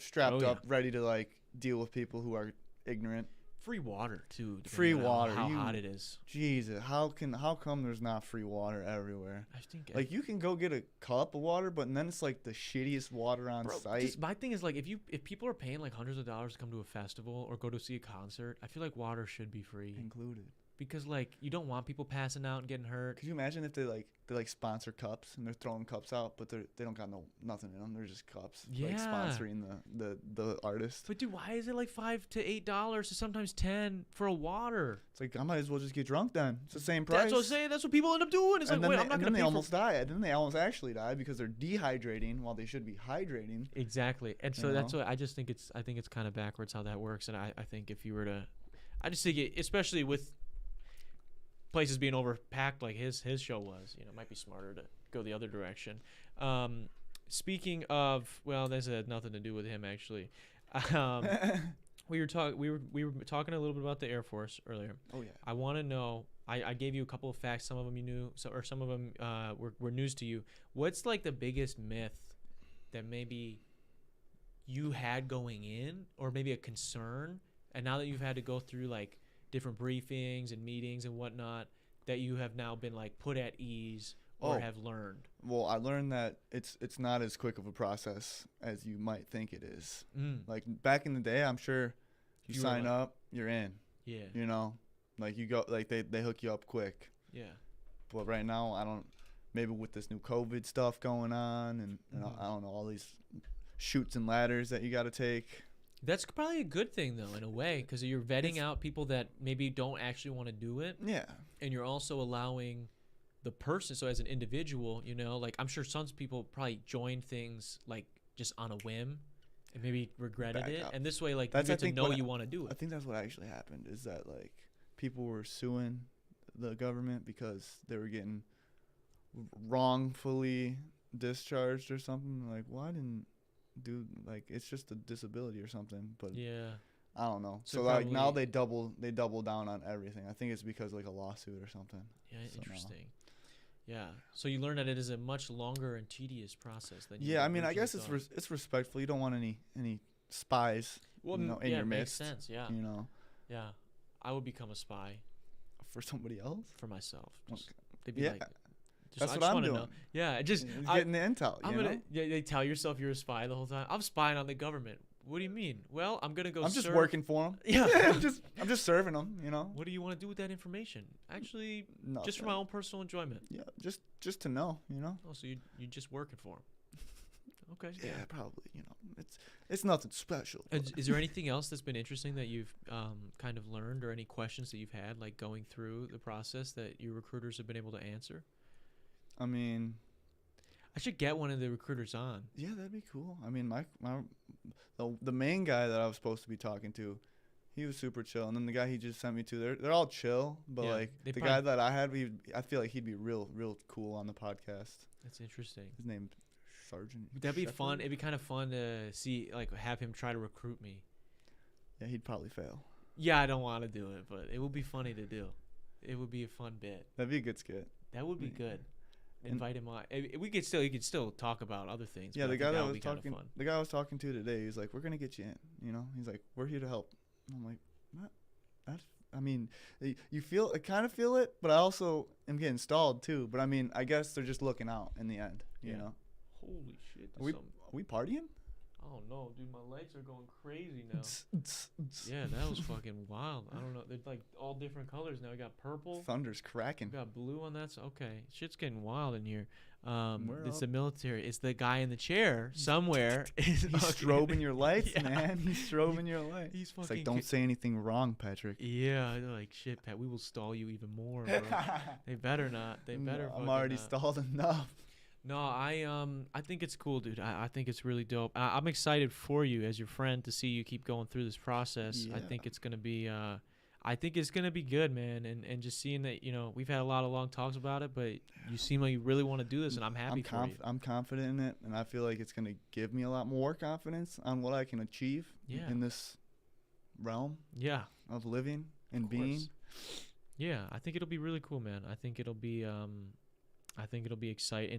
strapped Oh, up, ready to like deal with people who are ignorant. Free water too. Free depending on water, How you- hot it is. Jesus, how come there's not free water everywhere? I think. Like you can go get a cup of water, but then it's like the shittiest water on site. My thing is like if people are paying like hundreds of dollars to come to a festival or go to see a concert, I feel like water should be free. Included. Because like you don't want people passing out and getting hurt. Could you imagine if they sponsor cups and they're throwing cups out, but they don't got nothing in them. They're just cups. Like Yeah. sponsoring the artist. But dude, why is it like $5 to $8 to sometimes $10 for a water? It's like I might as well just get drunk then. It's the same price. That's what I'm saying. That's what people end up doing. It's And like, then wait, I'm not gonna they pay almost die. And then they almost actually die because they're dehydrating while they should be hydrating. Exactly. And so You that's know? what I just think it's kind of backwards how that works. And I think if you were to, I just think it, especially with places being overpacked like his show was, it might be smarter to go the other direction. Speaking of, well, this had nothing to do with him actually. We were talking a little bit about the Air Force earlier. Oh yeah. I want to know. I gave you a couple of facts. Some of them you knew, or some of them were news to you. What's like the biggest myth that maybe you had going in, or maybe a concern, and now that you've had to go through like different briefings and meetings and whatnot that you have now been like put at ease or have learned? Well, I learned that it's not as quick of a process as you might think it is. Like back in the day, I'm sure you sign up, you're in. Yeah. You know, like you go, like they hook you up quick. Yeah. But right now, I don't. Maybe with this new COVID stuff going on, and I don't know, all these chutes and ladders that you got to take. That's probably a good thing though, in a way, because you're vetting out people that maybe don't actually want to do it. Yeah. And you're also allowing the person, so as an individual, you know, like I'm sure some people probably join things like just on a whim and maybe regretted it. And this way, like, you get to know you want to do it. I think that's what actually happened, is that like people were suing the government because they were getting wrongfully discharged or something. Like, well, I didn't do, like, it's just a disability or something. But yeah, I don't know. So like now they double down on everything. I think it's because like a lawsuit or something. Yeah, so interesting. Yeah, so you learn that it is a much longer and tedious process than you. Yeah, I mean, I guess it's respectful. You don't want any spies, in your midst. Makes sense. Yeah, you know. Yeah, I would become a spy for somebody else. For myself. Just, okay. They'd be like, that's what I'm doing. Know. Yeah, just getting the intel. They tell yourself you're a spy the whole time. I'm spying on the government. What do you mean? Well, I'm gonna go. I'm just working for them. Yeah, I'm just serving them. You know. What do you want to do with that information? Actually, Nothing. Just for my own personal enjoyment. Yeah, just to know. You know. Oh, so you just working for them? Okay. Yeah, probably. You know, it's nothing special. Is there anything else that's been interesting that you've kind of learned, or any questions that you've had, like going through the process, that your recruiters have been able to answer? I mean, I should get one of the recruiters on. Yeah, that'd be cool. I mean, the main guy that I was supposed to be talking to, he was super chill, and then the guy he just sent me to, they're all chill, but like the guy that I had, I feel like he'd be real cool on the podcast. That's interesting. His name Sergeant. That'd be fun. It'd be kind of fun to see, like, have him try to recruit me. Yeah, he'd probably fail. Yeah, I don't want to do it, but it would be funny to do. It would be a fun bit. That'd be a good skit. That would be good. Invite him on. You could still talk about other things. Yeah, the guy I was talking to today, he's like, "We're gonna get you in." You know, he's like, "We're here to help." I'm like, "What?" I mean, you kind of feel it, but I also am getting stalled too. But I mean, I guess they're just looking out in the end. You know. Holy shit! Are we partying? Oh no, dude, my legs are going crazy now. Yeah, that was fucking wild. I don't know. They're like all different colors now. We got purple. Thunder's cracking. We got blue on that. So, okay, shit's getting wild in here. It's the military. It's the guy in the chair somewhere. He's strobing your lights, man. He's strobing your lights. He's fucking. It's like, don't say anything wrong, Patrick. Yeah, they're like, shit, Pat. We will stall you even more, bro. They better not. They better. I'm already stalled enough. No, I think it's cool, dude. I think it's really dope. I'm excited for you as your friend to see you keep going through this process. Yeah. I think it's gonna be good, man. And just seeing that, you know, we've had a lot of long talks about it, but you seem like you really want to do this, and I'm happy for you. I'm confident in it, and I feel like it's gonna give me a lot more confidence on what I can achieve in this realm. Yeah. Of living and being. Yeah, I think it'll be really cool, man. I think it'll be an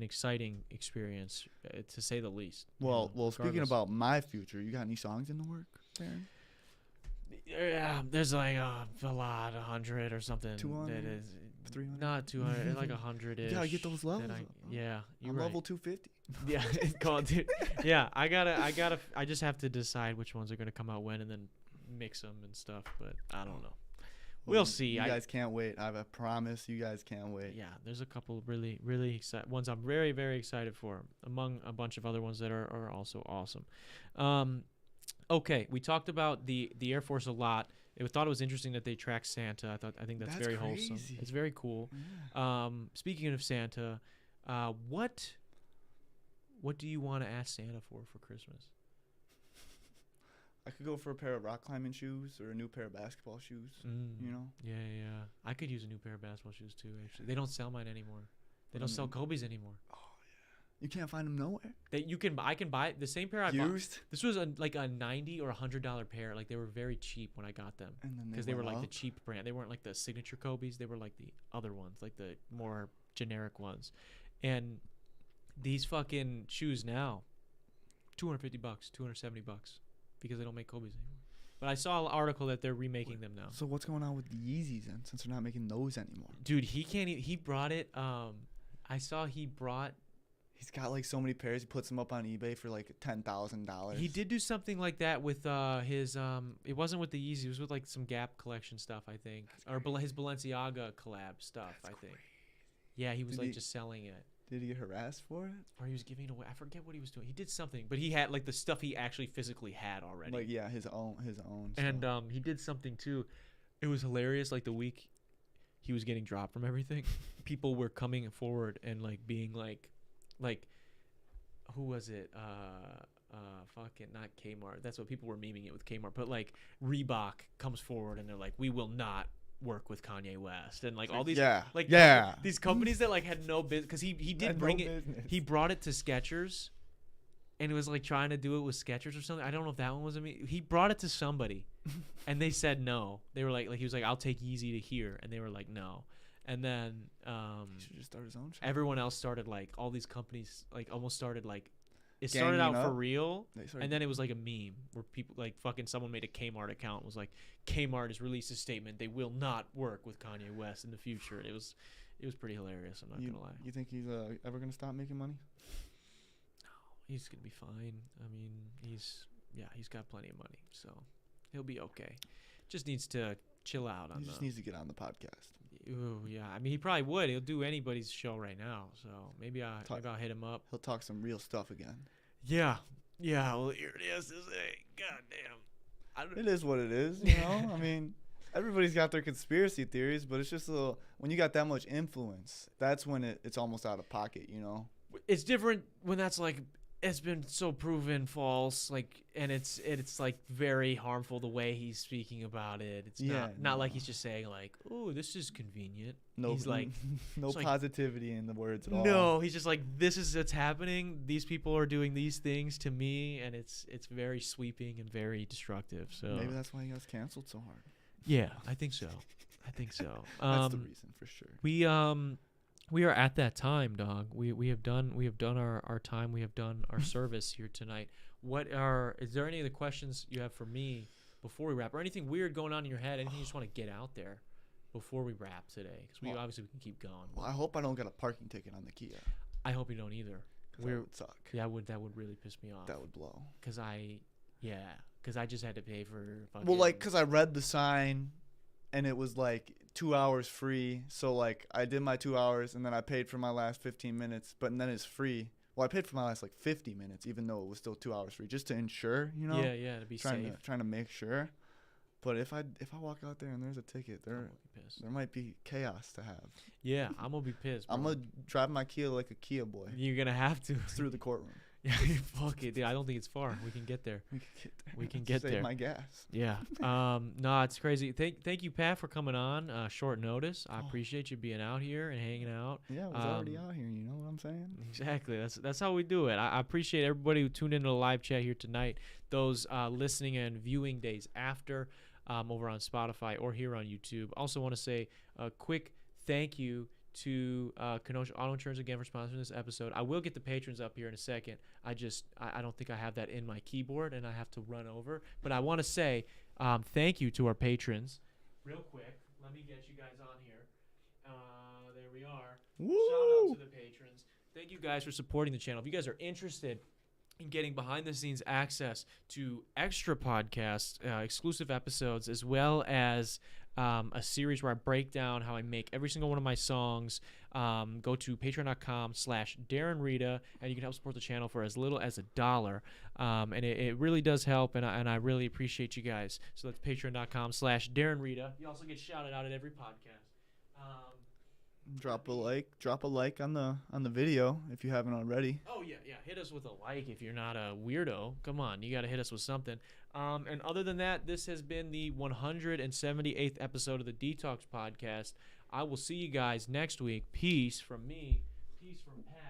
exciting experience, to say the least. Well, speaking about my future, you got any songs in the work, Darren? Yeah, there's like a lot, 100 or something. 200, 300? Not 200, like 100-ish. You gotta get those levels up. Yeah, you're right. Level 250. Yeah, call it, dude. Yeah, I just have to decide which ones are gonna come out when, and then mix them and stuff. But I don't know. We'll see. You guys can't wait. I promise you guys can't wait. Yeah, there's a couple really, really exciting ones I'm very, very excited for, among a bunch of other ones that are also awesome. Okay, we talked about the Air Force a lot. I thought it was interesting that they track Santa. I think that's very crazy. Wholesome. It's very cool. Yeah. Speaking of Santa, what do you want to ask Santa for Christmas? I could go for a pair of rock climbing shoes or a new pair of basketball shoes. You know? Yeah. I could use a new pair of basketball shoes too. Actually, they don't sell mine anymore. They don't sell Kobe's anymore. Oh yeah. You can't find them nowhere. I can buy the same pair I used. Bought. This was like a $90 or $100 pair. Like, they were very cheap when I got them. Because they were like the cheap brand. They weren't like the signature Kobe's. They were like the other ones, like the more generic ones. And these fucking shoes now, $250, $270. Because they don't make Kobe's anymore. But I saw an article that they're remaking them now. So what's going on with the Yeezys then, since they're not making those anymore? Dude, he can't. He brought it. I saw he brought. He's got like so many pairs. He puts them up on eBay for like $10,000. He did do something like that with his. It wasn't with the Yeezy. It was with like some Gap collection stuff, I think, or his Balenciaga collab stuff. I think. Yeah, he was Did like he- just selling it. Did he get harassed for it? Or he was giving it away. I forget what he was doing. He did something, but he had like the stuff he actually physically had already. Like yeah, his own. And stuff. he did something too. It was hilarious. Like the week he was getting dropped from everything, people were coming forward and like being like, who was it? Fucking not Kmart. That's what people were memeing it with Kmart. But like Reebok comes forward and they're like, we will not work with Kanye West, and like all these these companies that like had no business, because he did Had bring no it. business. He brought it to Skechers, and it was like trying to do it with Skechers or something. I don't know if that one was me. He brought it to somebody, and they said no. They were like he was like, I'll take Yeezy to here, and they were like no. And then He should just start his own shop. everyone else started like all these companies like almost started like it started Ganging out for up. real, They started- and then it was like a meme where people like fucking someone made a Kmart account and was like, Kmart has released a statement they will not work with Kanye West in the future. It was pretty hilarious. I'm not you, gonna lie. you think he's ever gonna stop making money? He's gonna be fine. I mean, he's got plenty of money, so he'll be okay. Just needs to chill out on He just the. needs to get on the podcast. Ooh, yeah. I mean, he probably would. He'll do anybody's show right now. So maybe I'll hit him up. He'll talk some real stuff again. Yeah. Well, here it is to say, goddamn. I don't. It is what it is, you know. I mean, everybody's got their conspiracy theories, but it's just a little. When you got that much influence, that's when it's almost out of pocket, you know. It's different when that's like it's been so proven false, like, and it's like very harmful the way he's speaking about it. It's not like he's just saying like, "Oh, this is convenient." No, He's like, no it's like- positivity in the words at all. no, he's just like, "This is what's happening. These people are doing these things to me," and it's very sweeping and very destructive. So Maybe that's why he got canceled so hard. yeah, I think so. That's the reason for sure. We are at that time, dog. We have done our time. We have done our service here tonight. Is there any of the questions you have for me before we wrap, or anything weird going on in your head? Anything you just want to get out there before we wrap today? Because we obviously we can keep going. Well, I hope I don't get a parking ticket on the Kia. I hope you don't either. 'Cause that would suck. Yeah, that would really piss me off. That would blow. Because I just had to pay for fucking. Well, like, because I read the sign, and it was like 2 hours free. So like, I did my 2 hours, and then I paid for my last 15 minutes. But then it's free. Well, I paid for my last like 50 minutes, even though it was still 2 hours free, just to ensure, you know. Yeah, to be safe. Trying to make sure. But if I walk out there and there's a ticket, I'm gonna be pissed. there might be chaos to have. Yeah, I'm gonna be pissed. I'm bro. gonna drive my Kia like a Kia boy You're gonna have to. through the courtroom. Yeah, fuck it, dude. I don't think it's far. We can get there. We can get there. We can get Save there. my gas. Yeah. No, it's crazy. Thank you, Pat, for coming on. Short notice. I appreciate you being out here and hanging out. Yeah, I was already out here. You know what I'm saying? Exactly. That's how we do it. I appreciate everybody who tuned into the live chat here tonight. Those listening and viewing days after, over on Spotify or here on YouTube. Also want to say a quick thank you to Kenosha Auto Insurance again for sponsoring this episode. I will get the patrons up here in a second. I don't think I have that in my keyboard, and I have to run over. But I want to say thank you to our patrons. Real quick, let me get you guys on here. There we are. Woo! Shout out to the patrons. Thank you guys for supporting the channel. If you guys are interested in getting behind-the-scenes access to extra podcasts, exclusive episodes, as well as a series where I break down how I make every single one of my songs, go to patreon.com/Darren Rita, and you can help support the channel for as little as $1. And it really does help, and I really appreciate you guys. So that's patreon.com/Darren Rita. You also get shouted out at every podcast. Drop a like on the video if you haven't already. Oh yeah. Hit us with a like if you're not a weirdo. Come on, you got to hit us with something. And other than that, this has been the 178th episode of the dtalks podcast. I will see you guys next week. Peace from me. Peace from Pat.